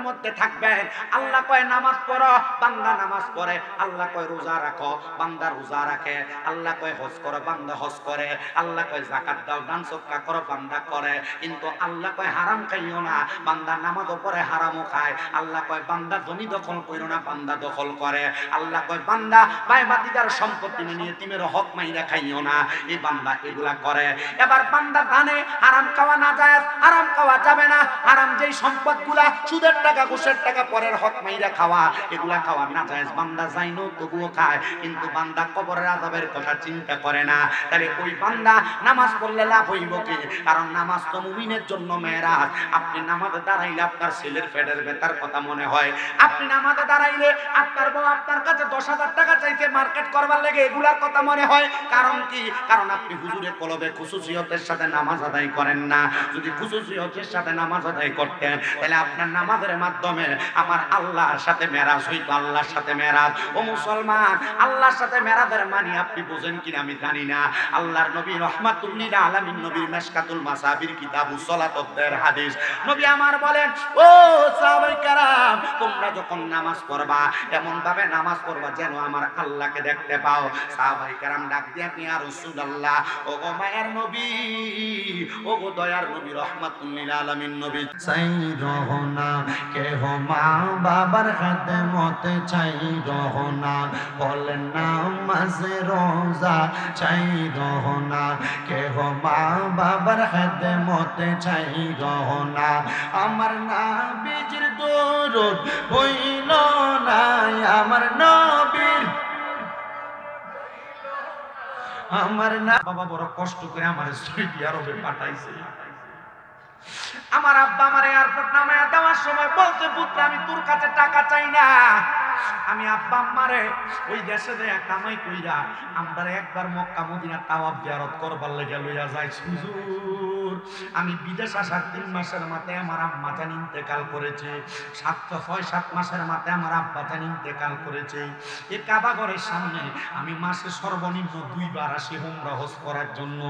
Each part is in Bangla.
মধ্যে থাকবেন। আল্লাহ কয় নামাজ পড়ো, বান্দা নামাজ পড়ে। আল্লাহ কয় রোজা রাখো, বান্দা রোজা রাখে। আল্লাহ কয় হজ করো, বান্দা হজ করে। আল্লাহ কয় যাকাত দাও, দান সদকা করো, বান্দা করে। কিন্তু আল্লাহ কয় হারাম খাইও না, বান্দা নামাজও পড়ে হারামও খায়। আল্লাহ কয় বান্দা জমি দখল কইরো না, বান্দা দখল করে। আল্লাহ কয় বান্দা ভাই ভাতিজার সম্পত্তি নিয়ে এতিমের হক মাইরা খাইও না, এই বান্দা এগুলা করে। এবার বান্দা জানে হারাম খাওয়া না যায়, হারাম খাওয়া যাবে না। হারাম যেই সম্পদগুলা সুদের টাকা, ঘুষের টাকা, পরের হক মাইরা খাওয়া, এগুলা খাওয়া না যায়। বান্দা যাইনো তবুও খায়, কিন্তু বান্দা কবরের আযাবের কথা চিন্তা করে না। তাহলে ওই বান্দা নামাজ পড়লে লাভ হইব কি? কারণ নামাজ তো মুমিনের জন্য মেরাজ। আপনি নামাজে দাঁড়াইলে আপনার ছেলের পেটের ব্যথার কথা মনে হয়। আপনি নামাজে দাঁড়াইলে আপনার বউ আপনার কাছে 10,000 টাকা চাইছে মার্কেট করবার লেগে, এগুলার কথা মনে হয়। কারণ কি? কারণ আপনি হুজুরে কলবে খুশুসিয়তের সাথে নামাজ আদায় করেন না। যদি খুশুসিয়তের সাথে নামাজ আদায় করতেন, তাহলে আপনার নামাজের মাধ্যমে আমার আল্লাহর সাথে মেরাজ হইতো। আল্লাহর সাথে মেরাজ। ও মুসলমান, আল্লাহর সাথে মেরাজের মানে আপনি বোঝেন কিনা আমি জানি না। আল্লাহর নবী রাহমাতুল লিল আলামিন, নবীর মিশকাতুল মাসাবির কিতাবুস সালাতের হাদিস, নবী আমার বলেন, ও সাহাবায়ে কেরাম, তোমরা যখন নামাজ পড়বা এমন ভাবে নামাজ পড়বা যেন আমার আল্লাহকে দেখতে পাও। সাহাবায়ে কেরাম ডাক দিয়ে, ইয়া রাসূলুল্লাহ, ও গো মায়ের নবী, ও গো দয়ার নবী, রাহমাতুল লিল আলামিন নবী, চাই রহনা কে হো মা বাবার খেদমত চাই রহনা, বলেন নামাজ রোজা চাই রহনা কে হো মা বাবার খেদমত চাই রহনা। আমার নবীজির দরুদ হইল না, আমার নবীর, আমার না বাবা বড় কষ্ট করে আমার সৌদি আরবে পাঠাইছে। আমার আব্বা আমার এয়ারপোর্ট নামায়া দেওয়ার সময় বলতে, পুত্র আমি তোর কাছে টাকা চাই না, আমি আব্বা আম্মারে ওই দেশে যায় কামাই কইরা আমরা একবার মক্কা মদিনা তাওয়াফ জিয়ারত করবার লাগা লইয়া যাই। হুজুর, আমি বিদেশ আসার 3 মাসের মাথায় আমার আম্মা জান ইন্তেকাল করেছে। 6-7 মাসের মাথায় আমার আব্বা জান ইন্তেকাল করেছে। এই কাবা ঘরের সামনে আমি মাসে সর্বনিম্ন 2 বার আসি উমরা হজ করার জন্য।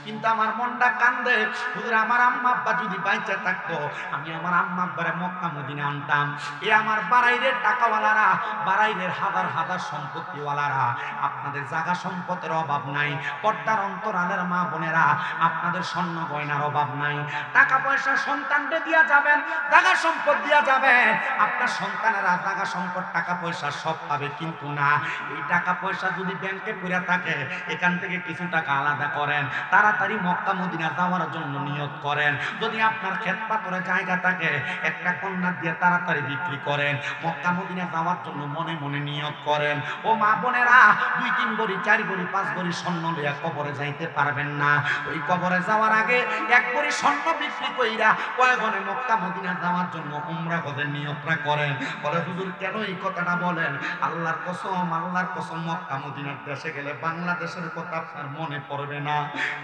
কিন্তু আমার মনটা কান্দে, হুজুর আমার আম্মা আব্বা যদি বাইচা থাকতো, আমি আমার আম্মা আব্বারে মক্কা মদিনা আনতাম। এ আমার বাড়াইরের টাকাওয়ালারা, বাড়াইরের হাজার হাজার সম্পত্তিওয়ালারা, আপনাদের জায়গা সম্পদের অভাব নাই। পর্দার অন্তরালের মা বোনেরা, আপনাদের স্বর্ণ গয়নার অভাব নাই। টাকা পয়সা সন্তানকে দিয়া যাবেন, জায়গা সম্পদ দিয়া যাবেন, আপনার সন্তানেরা জায়গা সম্পদ টাকা পয়সা সব পাবে। কিন্তু না, এই টাকা পয়সা যদি ব্যাংকে পড়ে থাকে, এখান থেকে কিছু টাকা আলাদা করেন, তাড়াতাড়ি মক্কা মদিনা যাওয়ার জন্য নিয়ত করেন। যদি আপনার ক্ষেত পাথরে জায়গা থাকে, একটা কন্যা দিয়ে তাড়াতাড়ি বিক্রি করেন, মক্কা মদিনা যাওয়ার জন্য মনে মনে নিয়ত করেন। ও মা বোনেরা, 2-3 ভরি 4 ভরি 5 ভরি স্বর্ণ লইয়া কবরে যাইতে পারবেন না। ওই কবরে যাওয়ার আগে 1 ভরি স্বর্ণ বিক্রি কইরা কয়েকজনে মক্কা মদিনা যাওয়ার জন্য উমরা হজের নিয়তটা করেন। বলে, হুজুর কেন এই কথাটা বলেন? আল্লাহর কসম, আল্লাহর কসম, মক্কা মদিনার দেশে গেলে বাংলাদেশের কথা আপনার মনে পড়বে না।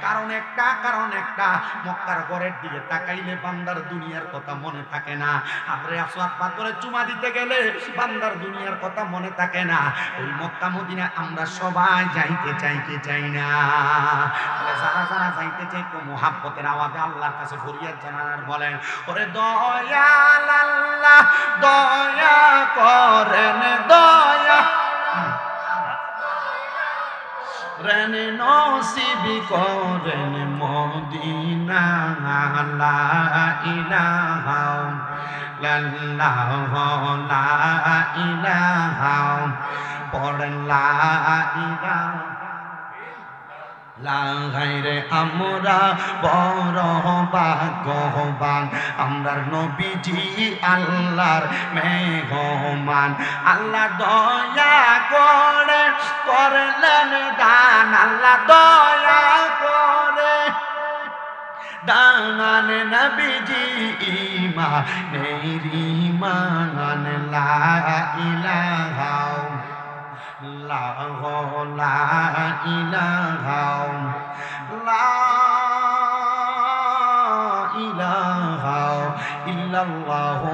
কারণ একটা, মক্কার ঘরের দিকে তাকাইলে বান্দার দুনিয়ার কথা মনে থাকে না। হাজরে আসওয়াদ পাথরে চুমা দিতে গেলে বান্দার দুনিয়ার কথা মনে থাকে না। ওই মক্কা মদিনা আমরা সবাই যাইতে চাই কি চাই না? যারা যারা যাইতে চাই, তো মুহাব্বতের আওয়াজে আল্লাহর কাছে ফরিয়াদ জানার বলেন, ওরে দয়াল আল্লাহ দয়া করেন, দয়া রেন নসিব করেন মদিনা। লা ইলাহা ইল্লাল্লাহ, লা ইলাহা, পড়েন লা ইলাহা লাগাইরে আমরা বড় ভাগ্যবান, আমরার নবীজি আল্লাহর মেহমান। আল্লাহ দয়া করে করলেন দান, আল্লাহ দয়া করে দান নবীজি ইমান। লা ইলাহা লা ইলাহা লা ইলাহা ইল্লাল্লাহু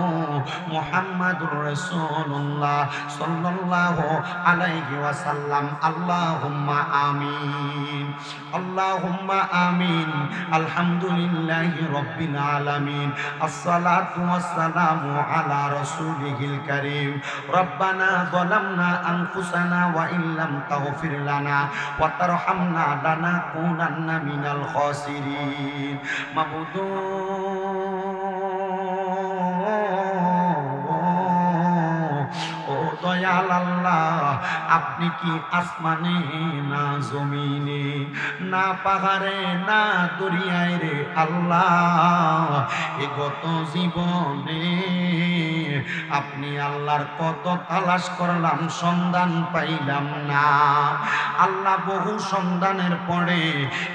মুহাম্মাদুর রাসূলুল্লাহ সাল্লাল্লাহু আলাইহি ওয়াসাল্লাম। আল্লাহুম্মা আমিন, আল্লাহুম্মা আমিন। আলহামদুলিল্লাহি রাব্বিল আলামিন। আসসালাতু ওয়াসসালামু আলা রাসূলিহিল কারীম। রব্বানা যালামনা আনফুসানা ওয়া ইল্লাম তাগফির লানা ওয়া তারহামনা লানাকুনান্না মিনাল খাসিরিন। মাবুদ ও দয়াল আল্লাহ, আপনি কি আসমানে না জমিনে, না পাহাড়ে না দরিয়ায় রে আল্লাহ, এ গত জীবনে আপনি আল্লাহর কত তালাশ করলাম, সন্ধান পাইলাম না। আল্লাহ বহু সন্ধানের পরে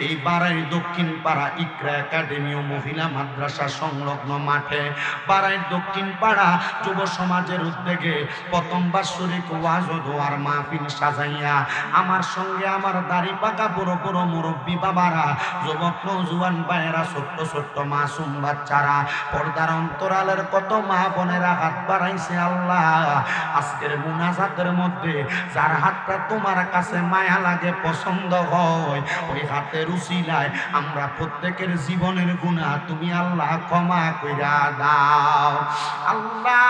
এই বারাইর দক্ষিণ পাড়া ইকরা একাডেমি ও মহিলা মাদ্রাসা সংলগ্ন মাঠে বারাইর দক্ষিণ পাড়া যুব সমাজের উদ্যোগে প্রথম বাৎসরিক ওয়াজ ও দোয়ার মাহফিল সাজাইয়া আমার সঙ্গে আমার দাড়ি পাকা বড় বড় মুরব্বী বাবারা, যুবক নওজোয়ান ভাইয়েরা, ছোট্ট ছোট্ট মাসুম বাচ্চারা, পর্দার অন্তরালের কত মা বোনেরা হাত বাড়াইছে। আল্লাহ, আজকের মুনাজাতের মধ্যে যার হাতটা তোমার কাছে মায়া লাগে, পছন্দ হয়, ওই হাতের উসিলায় আমরা প্রত্যেকের জীবনের গুনাহ তুমি আল্লাহ ক্ষমা কইরা দাও। আল্লাহ,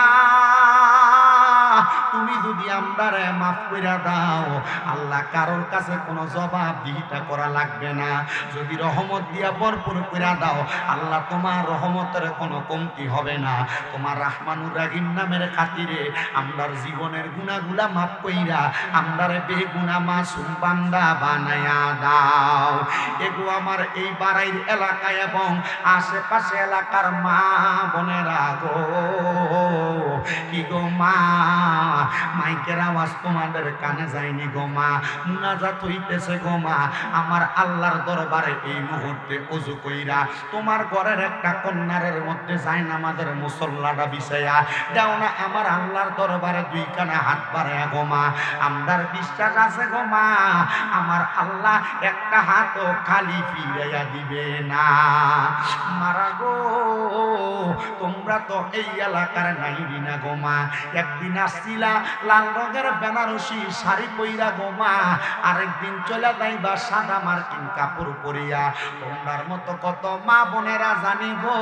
তুমি যদি আমরারে মাফ কইরা দাও, আল্লাহ কারোর কাছে কোনো জবাবদিহিতা করা লাগবে না। যদি রহমত দিয়া ভরপুর কইরা দাও, আল্লাহ তোমার রহমতের কোনো কমতি হবে না। তোমার রাহমানুর রাহিম নামের খাতিরে আমরার জীবনের গুনাহগুলা মাফ কইরা আমরারে বেগুনা মাসুম বান্দা বানায়া দাও। এগো আমার এই বারাইর এলাকায় এবং আশেপাশে এলাকার মা বোনেরা গো, কি গো মা, মাইকের আওয়াজ তোমাদের কানে যায়নি গো মা, মুনাজাত হইতেছে গো মা, আমার আল্লাহর দরবারে এই মুহূর্তে ওযু কইরা তোমার ঘরের একটা কন্যারের মধ্যে যায় না আমাদের মুসল্লাটা বিছায়া দাও না, আমার আল্লাহর দরবারে দুই কানা হাত বাড়ায়া গো মা, আমরার বিশ্বাস আছে গো মা, আমার আল্লাহ একটা হাতও খালি ফিরাইয়া দিবে না। মারা গো, তোমরা তো এই এলাকার নাইরি না গো মা, একদিন আসছিলা লাল রঙের বেনারসি শাড়ি পইরা গো মা, আরেকদিন চলে যাইবা সাদা মার্কিন কাপড় পরিয়া। তোমরার মতো কত মা বোনেরা জানি গো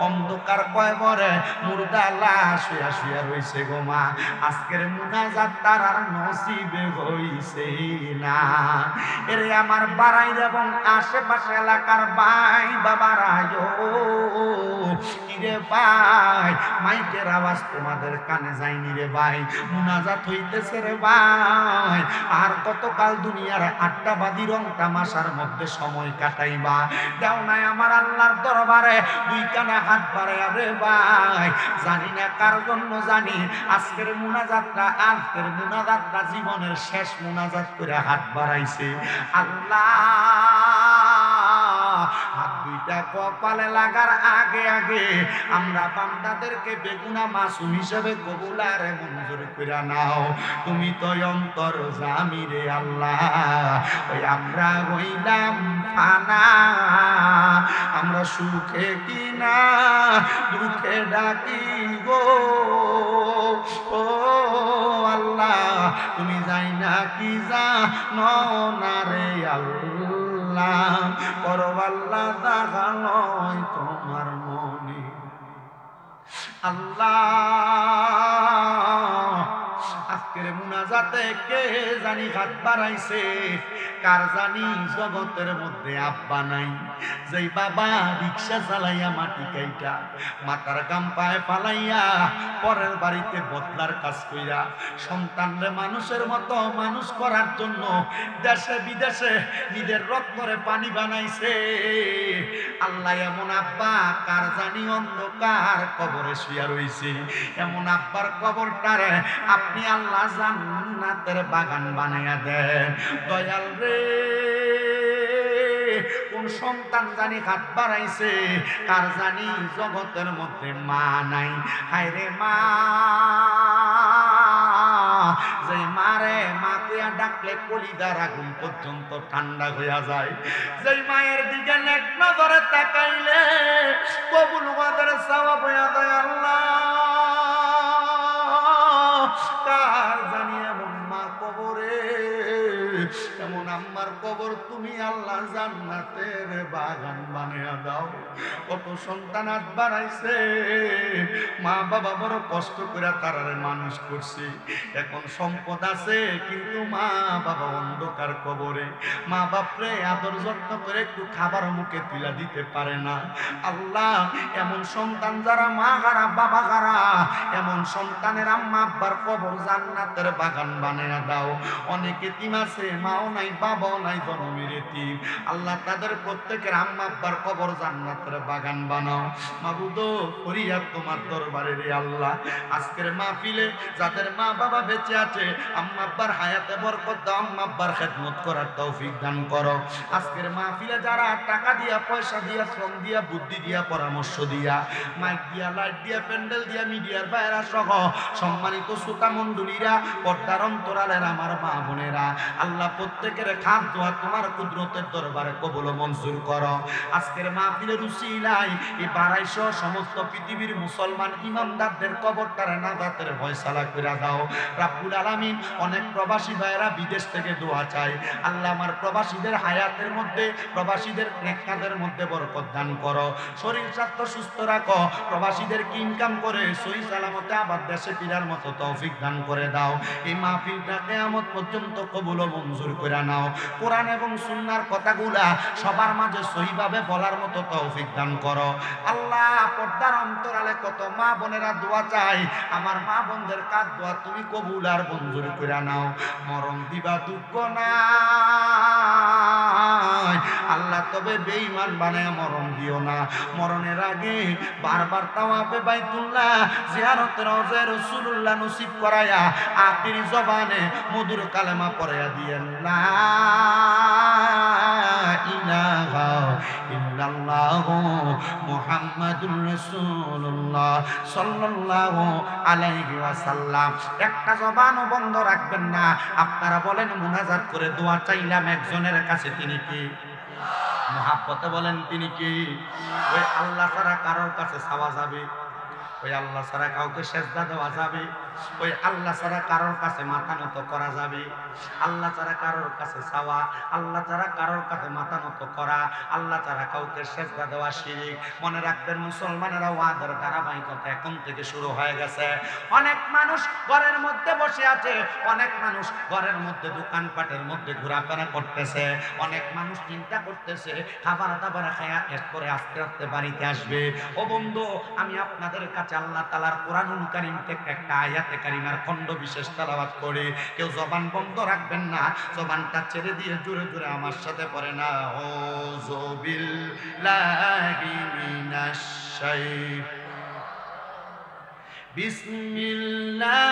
অন্ধকার কয়বরে মুর্দা লাশ শুয়া শুয়া রইছে গো মা, আজকের মুনাজাত তার আর নসিবে হইছে না। এরে আমার বারাইর এবং আশেপাশে এলাকার ভাই বাবারা, কিরে ভাই, মাইকের আওয়াজ তোমাদের কানে যায়নি রে ভাই, মুনাজাত হইতেছে রে ভাই, আর কতকাল দুনিয়ার আড্ডাবাদী রং তামাশার মধ্যে সময় কাটাইবা, দাও নাই আমার আল্লাহর দরবারে দুই কানা হাত বাড়াইয়া রে ভাই। জানি না কার জন্য, জানি আজকের মুনাজাতটা জীবনের শেষ মুনাজাত করে হাত বাড়াইছে। আল্লাহ, হাত দুইটা কপালে লাগার আগে আগে আমরা বান্দাদেরকে বেগুনা মাসুম হিসেবে কবুল আর মঞ্জুর কইরা নাও। তুমি তো অন্তর্যামী রে আল্লাহ, ওই আমরা হইলাম ফানা, আমরা সুখে কিনা দুঃখে ডাকি গো, ও আল্লাহ তুমি যাই না কি জানো না রে আল্লাহ, পরবাল্লা দাগালয় তোমার মনে। আল্লাহ, আজকের মুনাজাতে কে জানি হাত বাড়াইছে, কার জানি জগতের মধ্যে আব্বা নাই, যেই বাবা রিক্সা চালাইয়া মাটি কাইটা মাথার গাম পায়ে ফালাইয়া পরের বাড়িতে বদলার কাজ কইরা সন্তানরে মানুষের মতো মানুষ করার জন্য দেশে বিদেশে নিজের রক্তরে পানি বানাইছে। আল্লাহ, এমন আব্বা কার জানি অন্ধকার কবরে শুয়া রইছে, এমন আব্বার কবরটারে আপনি আল্লাহ জান্নাতের বাগান বানাইয়া দেন। দয়াল রে, কোন সন্তান জানি হাত বাড়াইছে, কার জানি জগতের মধ্যে মা নাই। হায় রে মা, যে মারে মা কইয়া ডাকলে কলিজার আগুন পর্যন্ত ঠান্ডা হইয়া যায়, যেই মায়ের দিকে নেক নজরে তাকাইলে কবুল ওয়াদের সওয়াব হইয়া যায়। আল্লাহ, কার জানি এমন মা কবরে, এমন আম্মার কবর তুমি আল্লাহ জান্নাতের বাগান বানিয়ে দাও। কত সন্তান হাত বাড়াইছে, মা বাবা বড় কষ্ট করে তারারে মানুষ করছি, এখন সম্পদ আছে কিন্তু মা বাবা অন্ধকার কবরে, মা বাপরে আদর যত্ন করে একটু খাবার মুখে তুলে দিতে পারে না। আল্লাহ এমন সন্তান যারা মা হারা বাবা হারা, এমন সন্তানের আম্মা আব্বার কবর জান্নাতের বাগান বানিয়ে দাও। অনেকে এতিম আছে, মাও নাই বাবাও নাই, জন্মের এতিম। আল্লাহ তাদের প্রত্যেকের আম্মা আব্বার কবর জান্নাতের বাগান বানাও। মাবুদ ফরিয়াদ তোমার দরবারে রে আল্লাহ, আজকের মাহফিলে যাদের মা বাবা বেঁচে আছে, আম্মা আব্বার হায়াতে বরকত দাও, আম্মা আব্বার খেদমত করার তৌফিক দান করো। আজকের মাহফিলে যারা টাকা দিয়া, পয়সা দিয়া, শ্রম দিয়া, বুদ্ধি দিয়া, পরামর্শ দিয়া, মাইক দিয়া, লাইট দিয়া, প্যান্ডেল দিয়া, মিডিয়ার বাইরা সহ সম্মানিত শ্রোতা মণ্ডলীরা, পর্দার অন্তরালের আমার মা বোনেরা, আল্লাহ প্রত্যেকের খাত দোয়া তোমার কুদরতের দরবারে কবুল মঞ্জুর করো। আজকের মাহফিলের উসিলাই এই বারাইশ সমস্ত পৃথিবীর মুসলমান ইমানদারদের কবরটারে নাজাতের ফয়সালা কইরা দাও রাব্বুল আলামিন। অনেক প্রবাসী ভাইরা বিদেশ থেকে দোয়া চায়, আল্লাহ আমার প্রবাসীদের হায়াতের মধ্যে, প্রবাসীদের নেককাদের মধ্যে বরকত দান করো, শরীর স্বাস্থ্য সুস্থ রাখো, প্রবাসীদেরকে ইনকাম করে সহি সালামতে আবার দেশে ফিরার মতো তৌফিক দান করে দাও। এই মাহফিলটা কিয়ামত পর্যন্ত কবুল ও মঞ্জুর করে নাও। কোরআন এবং সুন্নাহর কথাগুলা সবার মাঝে সহিভাবে বলার মতো তৌফিক দান করো। আল্লাহ পর্দার অন্তরালে কত মা বোনেরা দোয়া চাই, আমার মা বোনদের কাজ দোয়া তুমি কবুল আর মঞ্জুর করে নাও। মরণ দিবা দুঃখ নাই আল্লাহ, তবে বেঈমান বানায় মরণ দিও না। মরণের আগে বারবার তাওয়াফে বাইতুল্লাহ, জিয়ারতে রওজা রাসূলুল্লাহ নসিব করায়া আখির জবানে মধুর কালেমা পড়ায়া দিয়েন, লা ইলাহা ইল্লাল্লাহু মুহাম্মাদুর রাসূলুল্লাহ সাল্লাল্লাহু আলাইহি ওয়াসাল্লাম। একটা জবানও বন্ধ রাখবেন না। আপনারা বলেন মুনাজাত করে দোয়া চাইলাম একজনের কাছে, তিনি কি? মুহাব্বতে বলেন তিনি কি? ওই আল্লাহ ছাড়া কারোর কাছে চাওয়া যাবে? ওই আল্লাহ ছাড়া কাউকে সেজদা দেওয়া যাবে? ওই আল্লাহ ছাড়া কারোর কাছে মাথা নত করা যাবে? আল্লাহ ছাড়া কারোর কাছে চাওয়া, আল্লাহ ছাড়া কারোর কাছে মাথা নত করা, আল্লাহ ছাড়া কাউকে সেজদা দেওয়া শিরক। মনে রাখবেন মুসলমানেরা, ওয়াদের ধারাবাহিকতা এখন থেকে শুরু হয়ে গেছে। অনেক মানুষ ঘরের মধ্যে বসে আছে, অনেক মানুষ ঘরের মধ্যে দোকানপাটের মধ্যে ঘোরাফেরা করতেছে, অনেক মানুষ চিন্তা করতেছে খাবার দাবার খায়া এরপরে আস্তে আস্তে বাড়িতে আসবে। ও বন্ধু, আমি আপনাদের কাছে আল্লাহ তাআলার কোরআনুল কারীম থেকে একটা আয়াতে কারিমার খণ্ড বিশেষ তেলাওয়াত করে, কেউ জবান বন্ধ রাখবেন না, জবানটা ছেড়ে দিয়ে জোরে জোরে আমার সাথে পড়ে না, আউযু বিল্লাহি মিনাশ শাইতানির বিসমিল্লাহ।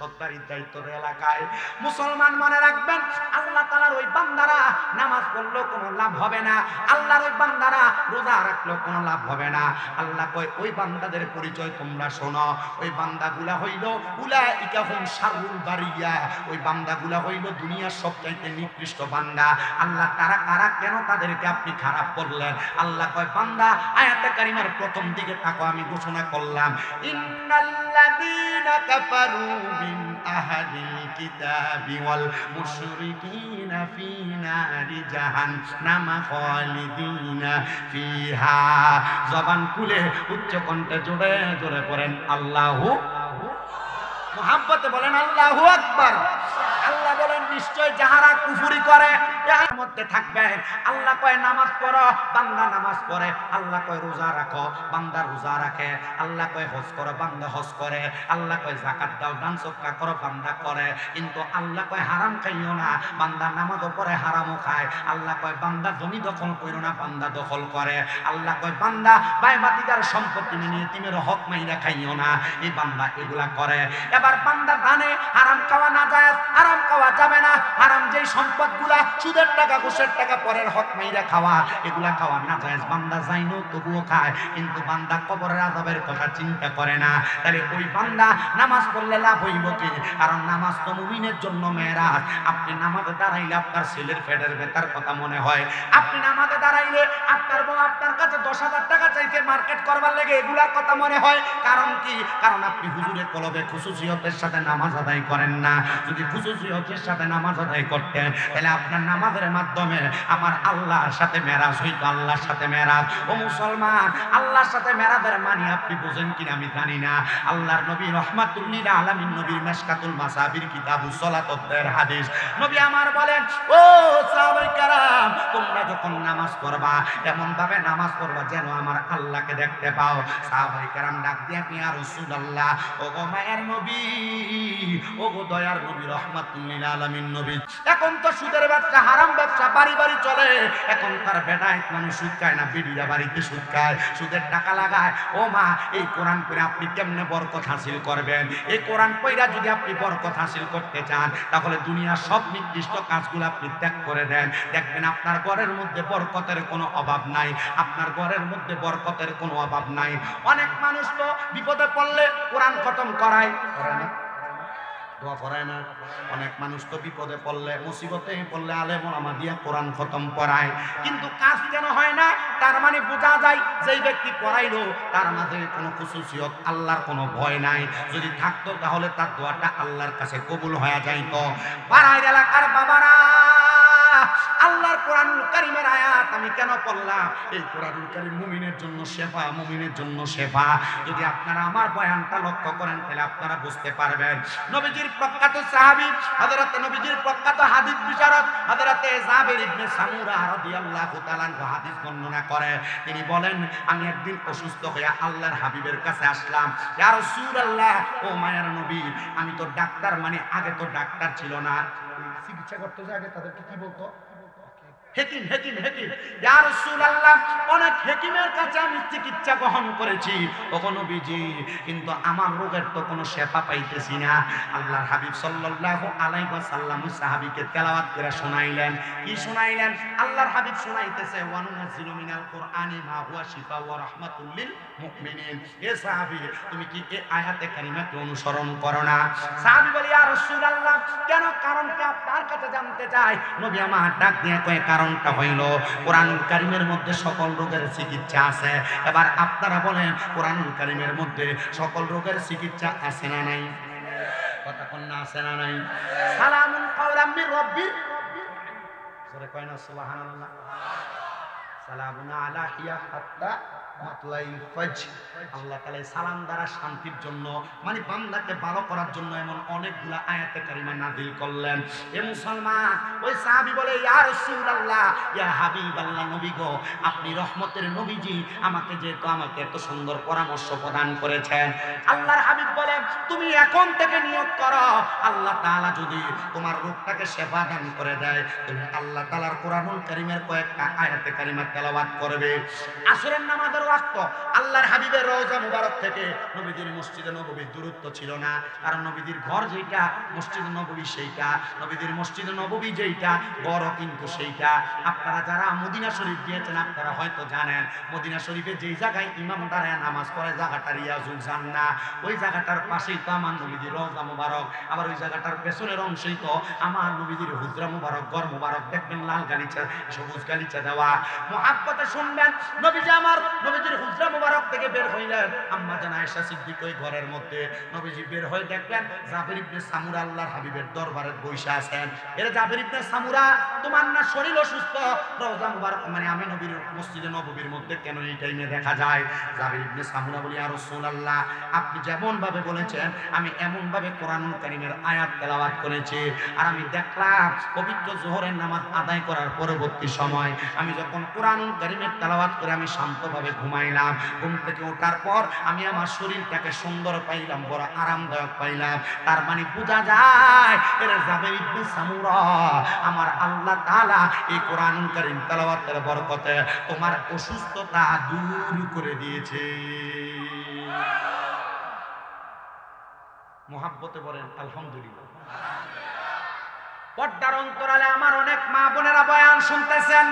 সরকারি দায়িত্বের এলাকায় মুসলমান মনে রাখবেন, আল্লাহ তাআলার ওই বান্দারা নামাজ পড়লেও কোনো লাভ হবে না, আল্লাহর ওই বান্দারা রোজা রাখলেও কোনো লাভ হবে না। আল্লাহ কয় ওই বান্দাদের পরিচয় তোমরা শোনো, ওই বান্দাগুলা হইল উলাইকা হুম শাররুল বারিয়া, ওই বান্দাগুলা হইল দুনিয়ার সবচাইতে নিকৃষ্ট বান্দা। আল্লাহ তারা কারা, কেন তাদেরকে আপনি খারাপ করলেন? আল্লাহ কয় বান্দা আয়াতে কারিমার প্রথম দিকে তাকো আমি ঘোষণা করলাম, ইন্নাল্লাযীনা কাফারু মিন আহলিল কিতাবি ওয়াল মুশরিকিনা ফি নারি জাহান্নাম খালিদিনা ফিহা। জবান খুলে উচ্চ কণ্ঠে জোরে জোরে পড়েন আল্লাহু, মুহাব্বতে বলেন আল্লাহু আকবার। আল্লাহ বলেন নিশ্চয় যাহারা কুফরি করে এর মধ্যে থাকবে। আল্লাহ কয় নামাজ পড়ো, বান্দা নামাজ পড়ে। আল্লাহ কয় রোজা রাখো, বান্দা রোজা রাখে। আল্লাহ কয় হজ করো, বান্দা হজ করে। আল্লাহ কয় যাকাত দাও, দান সদকা করো, বান্দা করে। কিন্তু আল্লাহ কয় হারাম খাইও না, বান্দা নামাজও পড়ে হারামও খায়। আল্লাহ কয় বান্দা জমি দখল করো না, বান্দা দখল করে। আল্লাহ কয় বান্দা ভাই ভাতিজার সম্পত্তি নিয়ে তিমের হক মাইরা খাইও না, এই বান্দা এগুলা করে। এবার বান্দা জানে হারাম খাওয়া না যায়, হারাম খাওয়া যাবে না। হারাম যেই সম্পদগুলা সুদের টাকা ঘুষের টাকা পরের হক মাইরা খাওয়া, এগুলা খাওয়া না জায়েজ। বান্দা যাইনো তবুও খায়, কিন্তু বান্দা কবরের আযাবের কথা চিন্তা করে না। তাহলে ওই বান্দা নামাজ পড়লে লাভ হইব কি? কারণ নামাজ তো মুমিনের জন্য মেরাজ। আপনি নামাজে দাঁড়াইলে আপনার ছেলের পেটের ব্যথার কথা মনে হয়, আপনি নামাজে দাঁড়াইলে আপনার বউ আপনার কাছে 10,000 টাকা চাইতে মার্কেট করবার লেগে এগুলার কথা মনে হয়। কারণ কি? কারণ আপনি হুজুরের কলবে খুশুসিয়তের সাথে নামাজ আদায় করেন না। যদি খুশুসিয়তের সাথে নামাজ আদায় করতেন, তাহলে আপনার নামাজের মাধ্যমে আমার আল্লাহর সাথে মেরাজ হইতো। আল্লাহর সাথে মেরাজ। ও মুসলমান, আল্লাহর সাথে মেরাজের মানে আপনি বুঝেন কিনা আমি জানি না। আল্লাহর নবী রাহমাতুল লিল আলামিন নবীর মিশকাতুল মাসাবির কিতাবুস সালাতের হাদিস, নবী আমার বলেন, ও সাহাবায়ে কেরাম, তোমরা যখন নামাজ পড়বা এমন ভাবে নামাজ পড়বা যেন আমার আল্লাহকে দেখতে পাও। সাহাবায়ে কেরাম ডাক দিয়ে, ইয়া রাসূলুল্লাহ, ও গো মায়ের নবী, ও গো দয়ার নবী রাহমাতুল লিল আলামিন নবী, এখন তো সুদের ব্যবসা, হারাম ব্যবসা বাড়ি বাড়ি চলে। এখন তার বেটায় মানুষ সুদ খায় না, বিড়িরা বাড়িতে সুদ খায়, সুদের টাকা লাগায়। ও মা, এই কোরআন পড়ে আপনি কেমনে বরকত হাসিল করবেন? এই কোরআন পড়া যদি আপনি বরকত হাসিল করতে চান, তাহলে দুনিয়ার সব নিকৃষ্ট কাজগুলো আপনি ত্যাগ করে দেন। দেখবেন আপনার ঘরের মধ্যে বরকতের কোনো অভাব নাই, আপনার ঘরের মধ্যে বরকতের কোনো অভাব নাই। অনেক মানুষ তো বিপদে পড়লে কোরআন খতম করায়, করে না? দোয়া করায় না? অনেক মানুষ তো বিপদে পড়লে, মুসিবতে পড়লে আলেম ওলামা দিয়ে কোরআন খতম করায়, কিন্তু কাজ কেন হয় না? তার মানে বোঝা যায় যেই ব্যক্তি পড়াইলো তার মাঝে কোনো খুশুসিয়ত, আল্লাহর কোনো ভয় নাই। যদি থাকতো তাহলে তার দোয়াটা আল্লাহর কাছে কবুল হয়ে যাইত। পাড়ার এলাকার বাবারা, আল্লাহর কোরআনুল কারীমের আয়াত আমি কেন পড়লাম? এই কোরআনুল কারীম মুমিনের জন্য শেফা, মুমিনের জন্য শেফা। যদি আপনারা আমার বয়ানটা লক্ষ্য করেন, তাহলে আপনারা বুঝতে পারবেন। নবীজির প্রখ্যাত সাহাবী, হযরত নবীজির প্রখ্যাত হাদিস বিশারদ হযরত জাবির ইবনে সামুরা রাদিয়াল্লাহু তাআলা হাদিস বর্ণনা করে। তিনি বলেন, আমি একদিন অসুস্থ হয়ে আল্লাহর হাবিবের কাছে আসলাম। ইয়া রাসূলুল্লাহ, ও মায়ের নবী, আমি তো ডাক্তার, মানে আগে তো ডাক্তার ছিল না, চিকিৎসা করতে যে আগে তাদেরকে কি বলতো? হেকিম, হেকিম, হেকিম। ইয়া রাসূলুল্লাহ, অনেক হেকিমের কাছে আমি চিকিৎসা গ্রহণ করেছি ওগো নবীজি, কিন্তু আমার রোগের তো কোনো শেফা পাইতেছি না। আল্লাহর হাবিব সাল্লাল্লাহু আলাইহি ওয়াসাল্লাম সাহাবীকে তেলাওয়াত করে শোনাইলেন। কি শোনাইলেন? আল্লাহর হাবিব শোনাইতেছে, ওয়া নুনাজ্জিলু মিনাল কুরআনি মা হুয়া শিফা ওয়া রাহমাতুল লিল মুমিনিন। এ সাহাবী, তুমি কি এই আয়াতে কারিমাকে অনুসরণ করো না? সাহাবী বলে, ইয়া রাসূলুল্লাহ, কেন? কারণটা আপনার কাছে জানতে চাই। নবী আমার ডাক দিয়ে কয়, কারণটা হইল কোরআনুল কারীমের মধ্যে সকল রোগের চিকিৎসা আছে। এবার আপনারা বলেন, কোরআনুল কারীমের মধ্যে সকল রোগের চিকিৎসা আছে না নাই? কথা কোন না, আছে না নাই? সালামুন কাওলাম মির রাব্বির, সূরা কয় না সুবহানাল্লাহ, সালামুন আলা হিয়া হাত্তা মাতলাইল ফজর। আল্লাহ তাআলা সালাম দ্বারা শান্তির জন্য, মানে বান্দাকে ভালো করার জন্য এমন অনেকগুলা আয়াতে কারিমা নাযিল করলেন। এ মুসলমান, ওই সাহাবী বলে, ইয়া রাসূলুল্লাহ, ইয়া হাবিবাল্লাহ, নবী গো, আপনি রহমতের নবীজি, আমাকে এত সুন্দর পরামর্শ প্রদান করেছেন। আল্লাহর হাবিব বলেন, তুমি এখন থেকে নিয়ত করো, আল্লাহ তাআলা যদি তোমার রোগটাকে শেফা দান করে দেয়, তুমি আল্লাহ তাআলার কোরআনুল কারীমের কয়েকটা আয়াতে কারিমা তেলাওয়াত করবে। আসরের নামাজের ওয়াক্ত আল্লাহর হাবিবের রওজা মুবারক থেকে নবীজির মসজিদে নববীর দূরত্ব ছিল না, কারণ নবীজির ঘর যেটা, মসজিদে নববী সেইটা, নবীজির মসজিদে নববী যেইটা, ঘরও কিন্তু সেইটা। আপনারা যারা মদিনা শরীফ গিয়েছেন, আপনারা হয়তো জানেন, মদিনা শরীফে যেই জায়গায় ইমাম দাঁড়ায় নামাজ পড়ে, জায়গাটা রিয়াজুল জান্নাহ, ওই জায়গাটার পাশেই তো আমার নবীজির রওজা মুবারক। আবার ওই জায়গাটার পেছনের অংশেই তো আমার নবীজির হুজরা মুবারক, ঘর মুবারক। দেখবেন লাল গালিচা, সবুজ গালিচা দেওয়া। মুহাব্বতে শুনবেন, নবীজি আমার নবীজির হুজরা মুবারক থেকে বের হইলেন। আম্মা জান আয়েশা সিদ্দিক ওই ঘরের মধ্যে, নবীজি বের হয়ে দেখলেন জাবির ইবনে সামুরা আল্লাহর হাবিবের দরবারে বসে আছেন। এর জাবির ইবনে সামুরা, তোমার না শরীর অসুস্থ, রওজা মুবারক, মানে আমি নবীর মসজিদে নববীর মধ্যে কেন এই টাইমে দেখা যায়? জাবির ইবনে সামুরা বলি, ইয়া রাসূলুল্লাহ, আপনি যেমন ভাবে বলেছেন আমি এমন ভাবে কোরআনুল কারীমের আয়াত তেলাওয়াত করেছি। আর আমি দেখলাম পবিত্র যোহরের নামাজ আদায় করার পরবর্তী সময় আমি যখন কোরআনুল কারীমের তেলাওয়াত করে আমি শান্তভাবে ঘুমাইলাম, ঘুম থেকে ওঠার পর আমি আমার শরীরটাকে সুন্দর পাইলাম, বড় আরামদায়ক পাইলাম। তার মানে বোঝা যায় এর জাবির ইবনে সামুরা, আমার আল্লাহ তাআলা এই কোরআনুল কারীম তেলাওয়াতের বরকতে তোমার অসুস্থতা দূর করে দিয়েছে। মুহাব্বতে বলেন আলহামদুলিল্লাহ। পর্দার অন্তরালে আমার অনেক মা বোনেরা বয়ান শুনতেছেন।